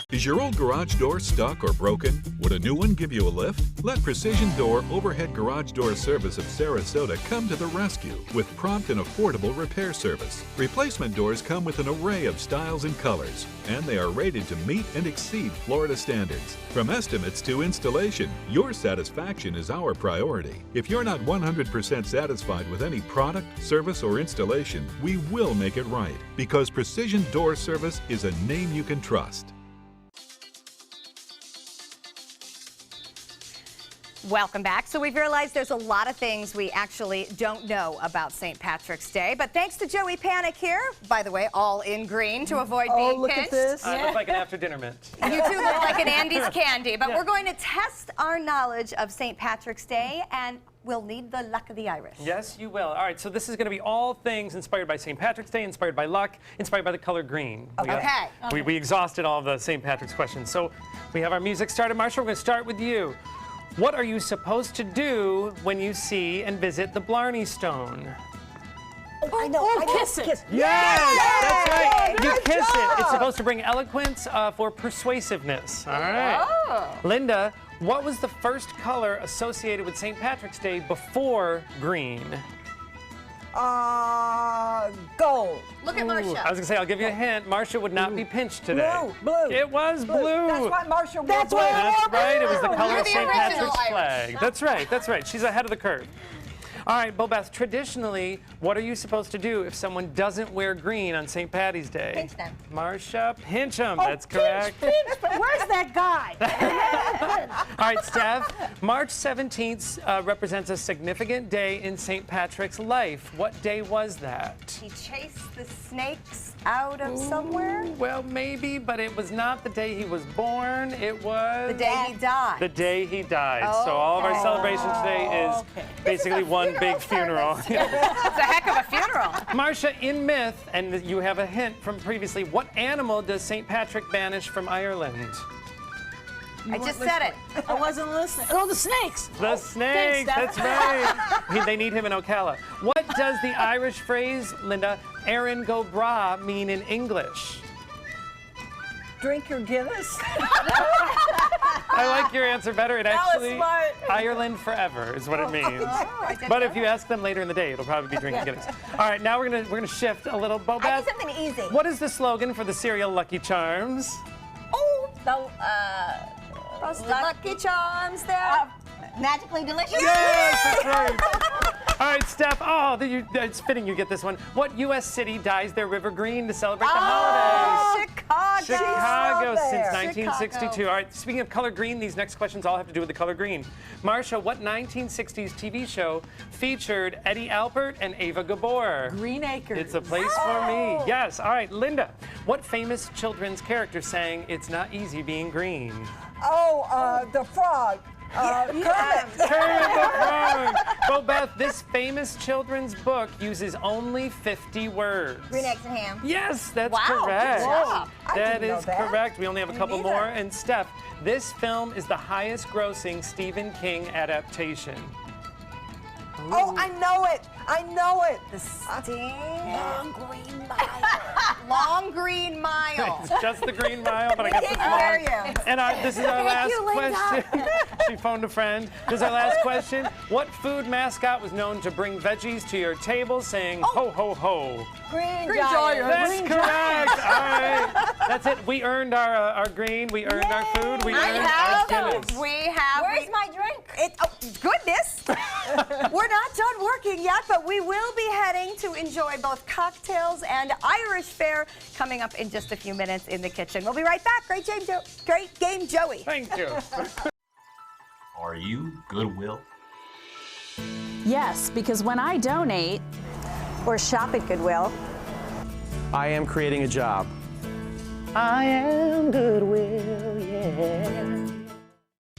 Is your old garage door stuck or broken? Would a new one give you a lift? Let Precision Door Overhead Garage Door Service of Sarasota come to the rescue with prompt and affordable repair service. Replacement doors come with an array of styles and colors, and they are rated to meet and exceed Florida standards. From estimates to installation, your satisfaction is our priority. If you're not 100% satisfied with any product, service, or installation, we will make it right, because Precision Door Service is a name you can trust. Welcome back. So we've realized there's a lot of things we actually don't know about St. Patrick's Day, but thanks to Joey Panic here, by the way, all in green to avoid being look pinched. at this. I look like an after dinner mint. You two look like an Andy's candy, but we're going to test our knowledge of St. Patrick's Day, and we'll need the luck of the Irish. Yes, you will. All right, so this is going to be all things inspired by St. Patrick's Day, inspired by luck, inspired by the color green. Okay. We exhausted all of the St. Patrick's questions. So we have our music started. Marsha, we're going to start with you. What are you supposed to do when you see and visit the Blarney Stone? Oh, I know. Kiss it. Yes, that's right. You kiss it. It's supposed to bring eloquence for persuasiveness. All right. Oh. Linda, what was the first color associated with St. Patrick's Day before green? Gold. Look at Marsha. I was gonna say, I'll give you a hint. Marsha would not be pinched today. Blue. It was blue. That's what Marsha wore. That's right. It was the color You're of the St. original Patrick's Irish. flag. That's right. That's right. She's ahead of the curve. All right, Bobeth, traditionally, what are you supposed to do if someone doesn't wear green on St. Patty's Day? Pinch them. Marsha, pinch them. That's correct. Where's that guy? All right, Steph, March 17th represents a significant day in St. Patrick's life. What day was that? He chased the snakes out of somewhere? Well, maybe, but it was not the day he was born. It was... The day he died. The day he died. So all of our celebration today is basically one big funeral. It's a heck of a funeral. Marsha, in myth, and you have a hint from previously, what animal does St. Patrick banish from Ireland? I just said it. I wasn't listening. Oh, the snakes. The snakes, that's right. They need him in Ocala. What does the Irish phrase, Linda, Erin go bra mean in English? Drink your Guinness. I like your answer better. It That was actually, smart. Ireland forever is what it means. But if you ask them later in the day, it'll probably be drinking Guinness. All right, now we're gonna shift a little. I Bobeth, need something easy. what is the slogan for the cereal Lucky Charms? Oh, the Lucky Charms there. magically delicious. Yes, that's right. All right, Steph. Oh, it's fitting you get this one. What U.S. city dyes their river green to celebrate the holidays? Chicago. Chicago since there. 1962. Chicago. All right, speaking of color green, these next questions all have to do with the color green. Marcia, what 1960s TV show featured Eddie Alpert and Ava Gabor? Green Acres. It's a place for me. Yes. All right, Linda, what famous children's character sang "It's Not Easy Being Green"? Oh, the frog. Kermit the Frog. Well, Beth, this famous children's book uses only 50 words. Green eggs and ham. Yes, that's Wow, correct. good job. That is correct. We only have a couple neither. more. And Steph, this film is the highest grossing Stephen King adaptation. Oh, I know it. I know it. The Sting. Long Green Mile. Long Green Mile. It's just the Green Mile, but I guess it's How are long. you? And this is our Thank last you, Linda. question. She phoned a friend. This is our last question. What food mascot was known to bring veggies to your table saying ho, ho, ho? Green Green Giant. That's Green correct. All right. That's it. We earned our green. We earned our food. We earned our Guinness. Where's my drink? Oh, goodness. We're not done working yet, but we will be heading to enjoy both cocktails and Irish fare coming up in just a few minutes in the kitchen. We'll be right back. Great game, Joey. Thank you. Are you Goodwill? Yes, because when I donate or shop at Goodwill, I am creating a job. I am Goodwill, yeah.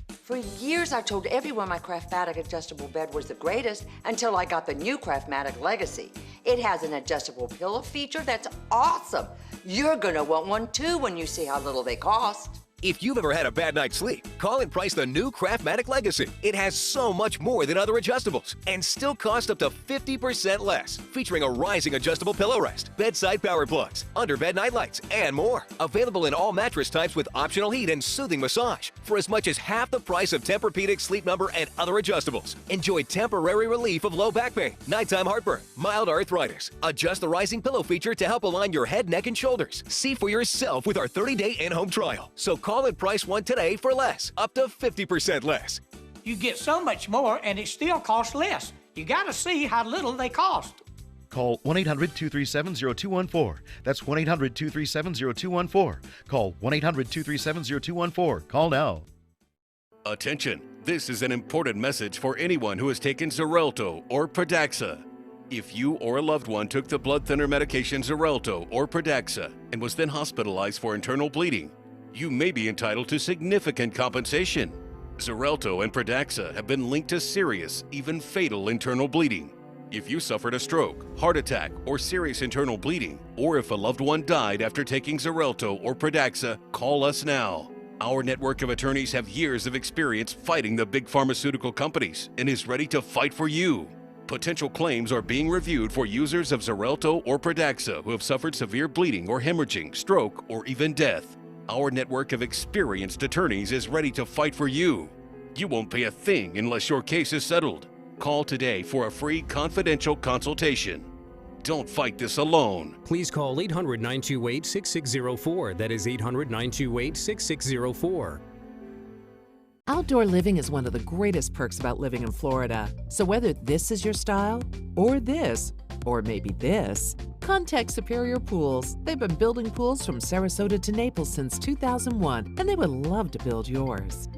For years, I told everyone my Craftmatic adjustable bed was the greatest until I got the new Craftmatic Legacy. It has an adjustable pillow feature that's awesome. You're gonna want one too when you see how little they cost. If you've ever had a bad night's sleep, call and price the new Craftmatic Legacy. It has so much more than other adjustables and still costs up to 50% less. Featuring a rising adjustable pillow rest, bedside power plugs, underbed night lights, and more. Available in all mattress types with optional heat and soothing massage for as much as half the price of Tempur-Pedic, Sleep Number, and other adjustables. Enjoy temporary relief of low back pain, nighttime heartburn, mild arthritis. Adjust the rising pillow feature to help align your head, neck, and shoulders. See for yourself with our 30-day in-home trial. So call and price one today for less, up to 50% less. You get so much more and it still costs less. You gotta see how little they cost. Call 1-800-237-0214. That's 1-800-237-0214. Call 1-800-237-0214. Call now. Attention, this is an important message for anyone who has taken Xarelto or Pradaxa. If you or a loved one took the blood thinner medication Xarelto or Pradaxa and was then hospitalized for internal bleeding, you may be entitled to significant compensation. Xarelto and Pradaxa have been linked to serious, even fatal internal bleeding. If you suffered a stroke, heart attack, or serious internal bleeding, or if a loved one died after taking Xarelto or Pradaxa, call us now. Our network of attorneys have years of experience fighting the big pharmaceutical companies and is ready to fight for you. Potential claims are being reviewed for users of Xarelto or Pradaxa who have suffered severe bleeding or hemorrhaging, stroke, or even death. Our network of experienced attorneys is ready to fight for you. You won't pay a thing unless your case is settled. Call today for a free confidential consultation. Don't fight this alone. Please call 800-928-6604. That is 800-928-6604. Outdoor living is one of the greatest perks about living in Florida. So whether this is your style, or this, or maybe this, contact Superior Pools. They've been building pools from Sarasota to Naples since 2001, and they would love to build yours.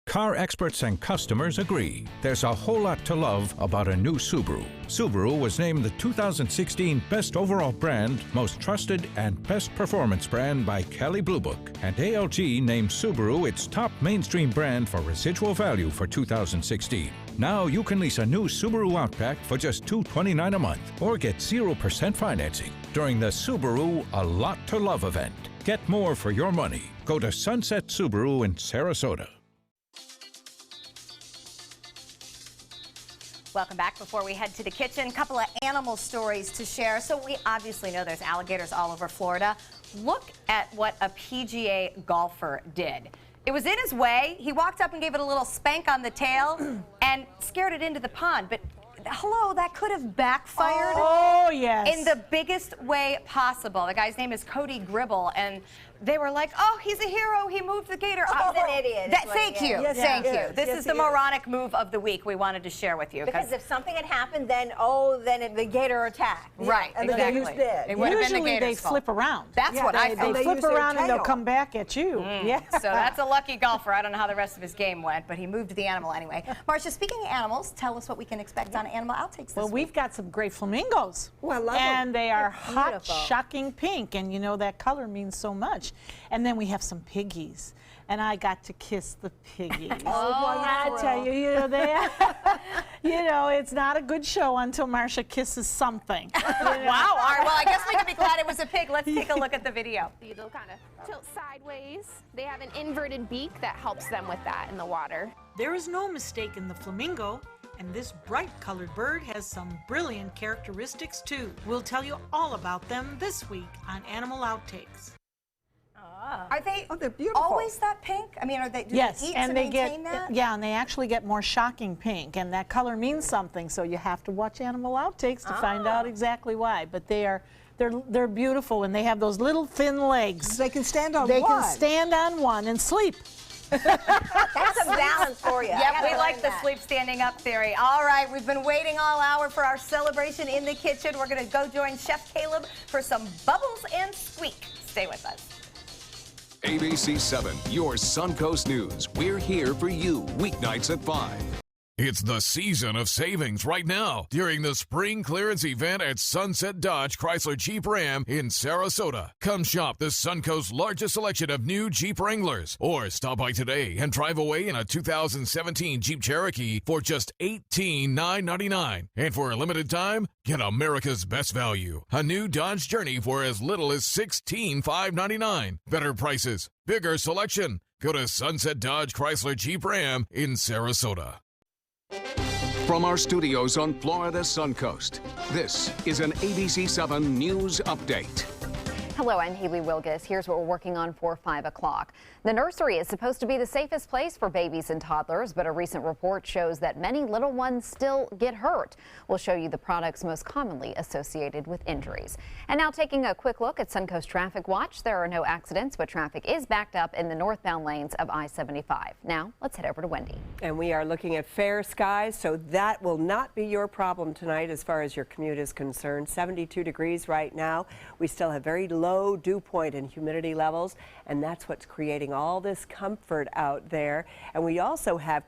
Car experts and customers agree. There's a whole lot to love about a new Subaru. Subaru was named the 2016 Best Overall Brand, Most Trusted, and Best Performance Brand by Kelley Blue Book. And ALG named Subaru its top mainstream brand for residual value for 2016. Now you can lease a new Subaru Outback for just $229 a month or get 0% financing during the Subaru A Lot to Love event. Get more for your money. Go to Sunset Subaru in Sarasota. Welcome back. Before we head to the kitchen, a couple of animal stories to share. So we obviously know there's alligators all over Florida. Look at what a PGA golfer did. It was in his way. He walked up and gave it a little spank on the tail and scared it into the pond. But hello, that could have backfired. Oh, yes. In the biggest way possible. The guy's name is Cody Gribble, and they were like, oh, he's a hero. He moved the gator. He's an idiot. Thank you. Yes, Thank you. yes, This yes, is the he moronic move of the week we wanted to share with you. Because if something had happened, then the gator attacked. Right, and exactly. The gator's dead. It would have been the Usually they gator's fault. flip around. That's what I think. They flip around and they'll come back at you. Yeah. So that's a lucky golfer. I don't know how the rest of his game went, but he moved the animal anyway. Marcia, speaking of animals, tell us what we can expect on Animal Outtakes this Well, week. we've got some great flamingos. Oh, I love and them. they are They're hot, beautiful. shocking pink. And you know that color means so much. And then we have some piggies. And I got to kiss the piggies. I tell you, it's not a good show until Marcia kisses something. Wow. All right. Well, I guess we can be glad it was a pig. Let's take a look at the video. They'll kind of tilt sideways. They have an inverted beak that helps them with that in the water. There is no mistaking the flamingo, and this bright-colored bird has some brilliant characteristics too. We'll tell you all about them this week on Animal Outtakes. Are they they're beautiful. always that pink? I mean, do Yes, they eat and to they maintain get that? yeah, and they actually get more shocking pink, and that color means something. So you have to watch Animal Outtakes to find out exactly why. But they're beautiful, and they have those little thin legs. They can stand on one. They can stand on one and sleep. That's a balance for you. Yep, we like the sleep standing up theory. All right, we've been waiting all hour for our celebration in the kitchen. We're going to go join Chef Caleb for some bubbles and squeak. Stay with us. ABC 7, your Suncoast News. We're here for you weeknights at 5. It's the season of savings right now during the spring clearance event at Sunset Dodge Chrysler Jeep Ram in Sarasota. Come shop the Suncoast's largest selection of new Jeep Wranglers, or stop by today and drive away in a 2017 Jeep Cherokee for just $18,999. And for a limited time, get America's best value, a new Dodge Journey for as little as $16,599. Better prices, bigger selection. Go to Sunset Dodge Chrysler Jeep Ram in Sarasota. From our studios on Florida's Suncoast, this is an ABC 7 News Update. Hello, I'm Haley Wilgus. Here's what we're working on for 5 o'clock. The nursery is supposed to be the safest place for babies and toddlers, but a recent report shows that many little ones still get hurt. We'll show you the products most commonly associated with injuries. And now taking a quick look at Suncoast Traffic Watch. There are no accidents, but traffic is backed up in the northbound lanes of I-75. Now, let's head over to Wendy. And we are looking at fair skies, so that will not be your problem tonight as far as your commute is concerned. 72 degrees right now. We still have very low dew point and humidity levels, and that's what's creating all this comfort out there. And we also have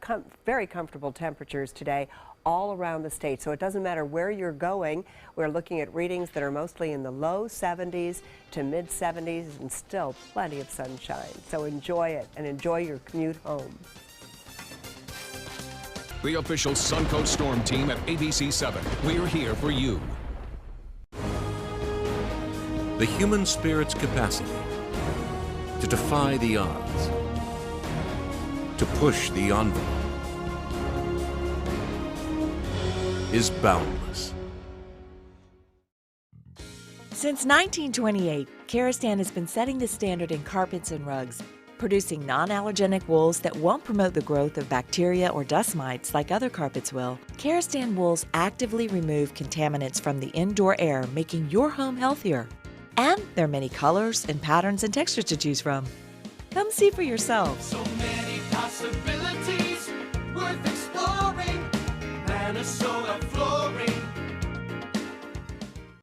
very comfortable temperatures today all around the state. So it doesn't matter where you're going. We're looking at readings that are mostly in the low 70s to mid 70s and still plenty of sunshine. So enjoy it and enjoy your commute home. The official Suncoast Storm team at ABC 7. We're here for you. The human spirit's capacity to defy the odds, to push the envelope, is boundless. Since 1928, Karastan has been setting the standard in carpets and rugs, producing non-allergenic wools that won't promote the growth of bacteria or dust mites like other carpets will. Karastan wools actively remove contaminants from the indoor air, making your home healthier. And there are many colors and patterns and textures to choose from. Come see for yourself. So many possibilities worth exploring. Minnesota Flooring.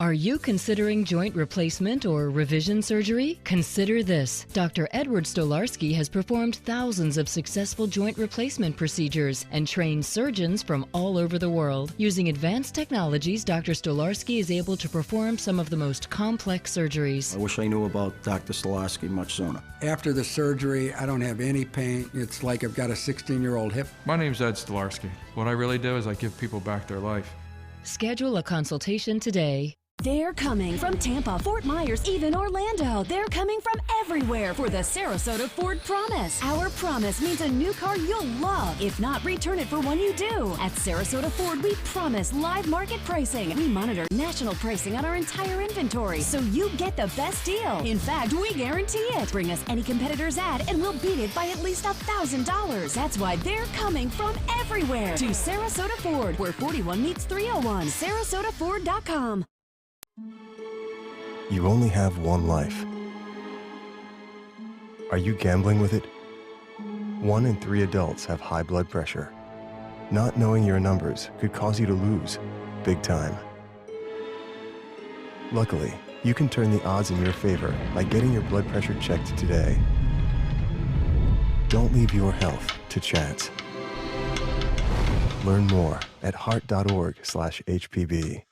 Are you considering joint replacement or revision surgery? Consider this. Dr. Edward Stolarski has performed thousands of successful joint replacement procedures and trained surgeons from all over the world. Using advanced technologies, Dr. Stolarski is able to perform some of the most complex surgeries. I wish I knew about Dr. Stolarski much sooner. After the surgery, I don't have any pain. It's like I've got a 16-year-old hip. My name's Ed Stolarski. What I really do is I give people back their life. Schedule a consultation today. They're coming from Tampa, Fort Myers, even Orlando. They're coming from everywhere for the Sarasota Ford Promise. Our promise means a new car you'll love. If not, return it for one you do. At Sarasota Ford, we promise live market pricing. We monitor national pricing on our entire inventory, so you get the best deal. In fact, we guarantee it. Bring us any competitor's ad, and we'll beat it by at least $1,000. That's why they're coming from everywhere to Sarasota Ford, where 41 meets 301. SarasotaFord.com. You only have one life. Are you gambling with it? 1 in 3 adults have high blood pressure. Not knowing your numbers could cause you to lose, big time. Luckily, you can turn the odds in your favor by getting your blood pressure checked today. Don't leave your health to chance. Learn more at heart.org/HPB.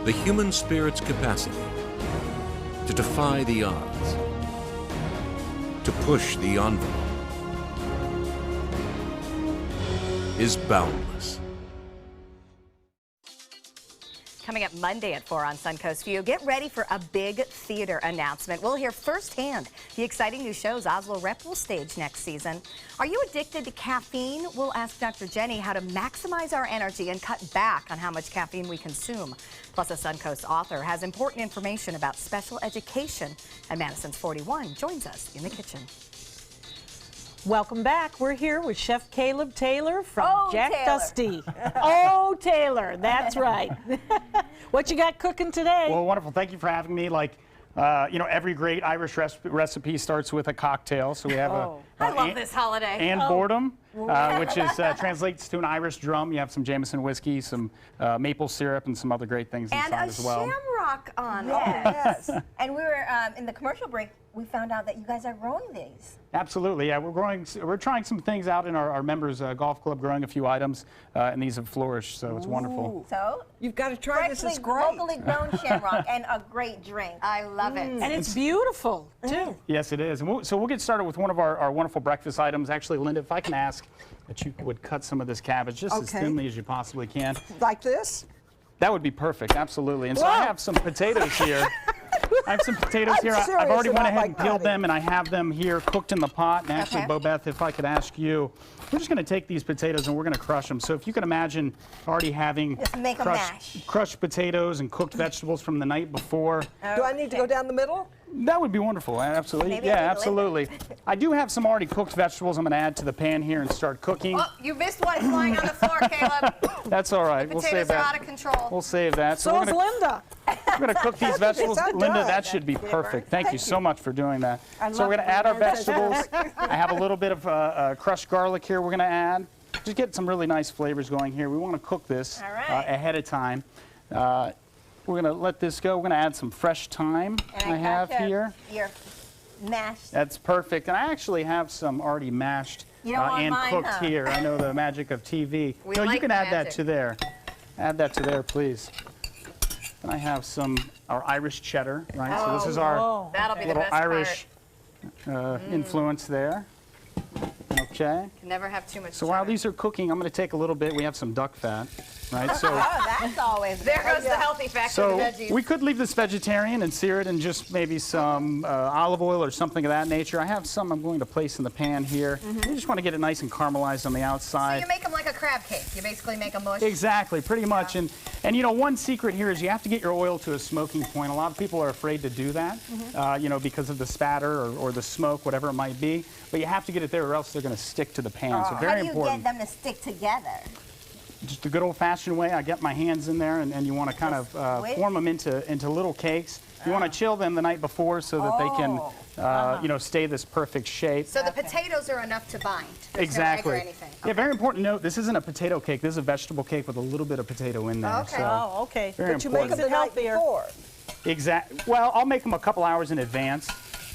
The human spirit's capacity to defy the odds, to push the envelope, is boundless. Coming up Monday at 4 on Suncoast View, get ready for a big theater announcement. We'll hear firsthand the exciting new shows Oslo Rep will stage next season. Are you addicted to caffeine? We'll ask Dr. Jenny how to maximize our energy and cut back on how much caffeine we consume. Plus, a Suncoast author has important information about special education. And Madison's 41 joins us in the kitchen. Welcome back. We're here with Chef Caleb Taylor from Oh, Jack Taylor. Dusty. Oh, Taylor, that's right. What you got cooking today? Well, wonderful. Thank you for having me. Like, you know, every great Irish recipe starts with a cocktail. So we have I love this holiday. and boredom, which is translates to an Irish drum. You have some Jameson whiskey, some maple syrup, and some other great things And inside a as well. shamrock on it. Yes. And we were in the commercial break. We found out that you guys are growing these. Absolutely, yeah. We're trying some things out in our members' golf club, growing a few items, and these have flourished, so it's wonderful. So you've got to try this. It's great. Locally grown shamrock and a great drink. I love it. And it's beautiful, too. Yes, it is. And so we'll get started with one of our wonderful breakfast items. Actually, Linda, if I can ask that you would cut some of this cabbage just as thinly as you possibly can. Like this? That would be perfect, absolutely. And so I have some potatoes here. I have some potatoes here. I've already went ahead and peeled them, and I have them here cooked in the pot. And actually, Bobeth, if I could ask you, we're just going to take these potatoes and we're going to crush them. So if you can imagine already having crushed potatoes and cooked vegetables from the night before. Do I need to go down the middle? That would be wonderful, absolutely. Yeah, absolutely. I do have some already cooked vegetables I'm going to add to the pan here and start cooking. Oh, you missed one flying on the floor, Caleb. That's all right. We'll save Potatoes are that. out of control. We'll save that. So is Linda. We're going to cook these vegetables. Linda, that should be perfect. Thank you so much for doing that. So we're going to add our vegetables. I have a little bit of crushed garlic here we're going to add. Just get some really nice flavors going here. We want to cook this ahead of time. We're going to let this go. We're going to add some fresh thyme I have here. Your mashed. That's perfect. And I actually have some already mashed and cooked here. I know the magic of TV. You can add that to there. Add that to there, please. And I have our Irish cheddar, right? So this is our little Irish influence there. Okay. Can never have too much. So while these are cooking, I'm going to take a little bit. We have some duck fat, right? So That's always there goes the healthy factor of the veggies. we could leave this vegetarian and sear it in just maybe some olive oil or something of that nature. I have some I'm going to place in the pan here. We just want to get it nice and caramelized on the outside. So you make them like a crab cake. You basically make a mush. Exactly, pretty much. And you know, one secret here is you have to get your oil to a smoking point. A lot of people are afraid to do that, you know, because of the spatter or the smoke, whatever it might be. But you have to get it there or else they're going to stick to the pan. So very important. How do you get them to stick together? Just the good old-fashioned way. I get my hands in there, and you want to kind of form them into little cakes. You want to chill them the night before so that they can, you know, stay this perfect shape. So the potatoes are enough to bind. There's Exactly. no egg or anything. Yeah, very important note. This isn't a potato cake. This is a vegetable cake with a little bit of potato in there. Okay. So okay. very But you make important. them the night before. Exactly. Well, I'll make them a couple hours in advance.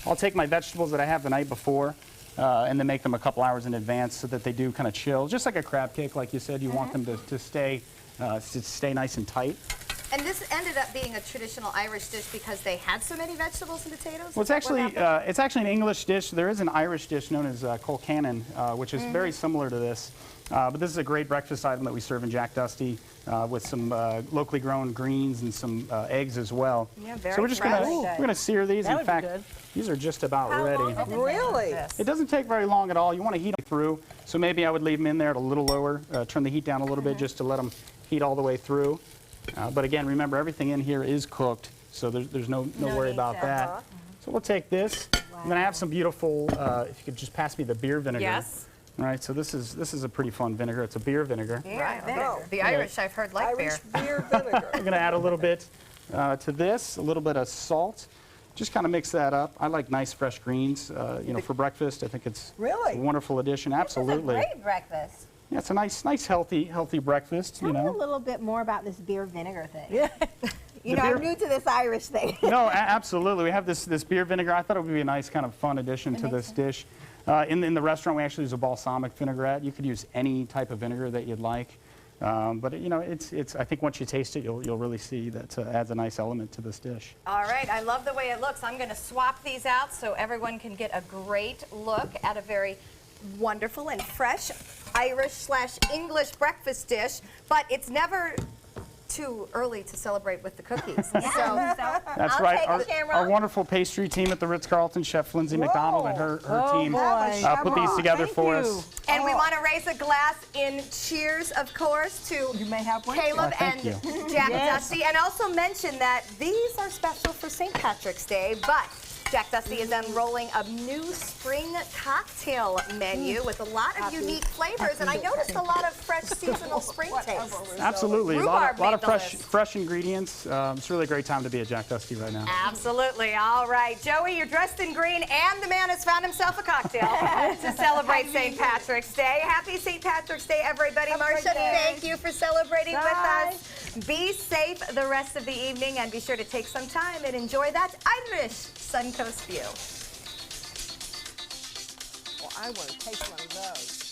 I'll take my vegetables that I have the night before and then make them a couple hours in advance so that they do kind of chill. Just like a crab cake, like you said, you want them to stay nice and tight. And this ended up being a traditional Irish dish because they had so many vegetables and potatoes? Well, it's actually an English dish. There is an Irish dish known as colcannon, which is very similar to this. But this is a great breakfast item that we serve in Jack Dusty with some locally grown greens and some eggs as well. Yeah, very so we're just gonna sear these. In fact, these are just about ready. Really? It doesn't take very long at all. You want to heat them through. So maybe I would leave them in there at a little lower, turn the heat down a little bit just to let them heat all the way through. But again, remember everything in here is cooked, so there's no worry about that. So we'll take this. And then I have some beautiful. If you could just pass me the beer vinegar. Yes. All right, so this is a pretty fun vinegar. It's a beer vinegar. Right, vinegar. The Irish, I've heard, like Irish beer. beer vinegar. We're going to add a little bit to this, a little bit of salt. just kind of mix that up. I like nice fresh greens, you know, for breakfast. I think it's a wonderful addition. Absolutely. This is a great breakfast. Yeah, it's a nice, healthy breakfast. Tell you know. me a little bit more about this beer vinegar thing. Yeah. You know, I'm new to this Irish thing. No, absolutely. We have this beer vinegar. I thought it would be a nice kind of fun addition to this dish. In the restaurant, we actually use a balsamic vinaigrette. You could use any type of vinegar that you'd like. But you know, it's. I think once you taste it, you'll really see that adds a nice element to this dish. All right, I love the way it looks. I'm going to swap these out so everyone can get a great look at a very wonderful and fresh Irish/English breakfast dish. But it's never too early to celebrate with the cookies. That's right. Our wonderful pastry team at the Ritz-Carlton, Chef Lindsay McDonald and her team put these together for us. And we want to raise a glass in cheers, of course, to Caleb and Jack Dusty. And also mention that these are special for St. Patrick's Day, but Jack Dusty is unrolling a new spring cocktail menu with a lot of unique flavors, and I noticed a lot of fresh seasonal spring tastes. Absolutely, a lot of fresh ingredients. It's really a great time to be at Jack Dusty right now. Absolutely. All right, Joey, you're dressed in green, and the man has found himself a cocktail to celebrate St. Patrick's Day. Happy St. Patrick's Day, everybody. Marcia, thank you for celebrating with us. Be safe the rest of the evening, and be sure to take some time and enjoy that Irish Suncoast view. Well, I want to taste one of those.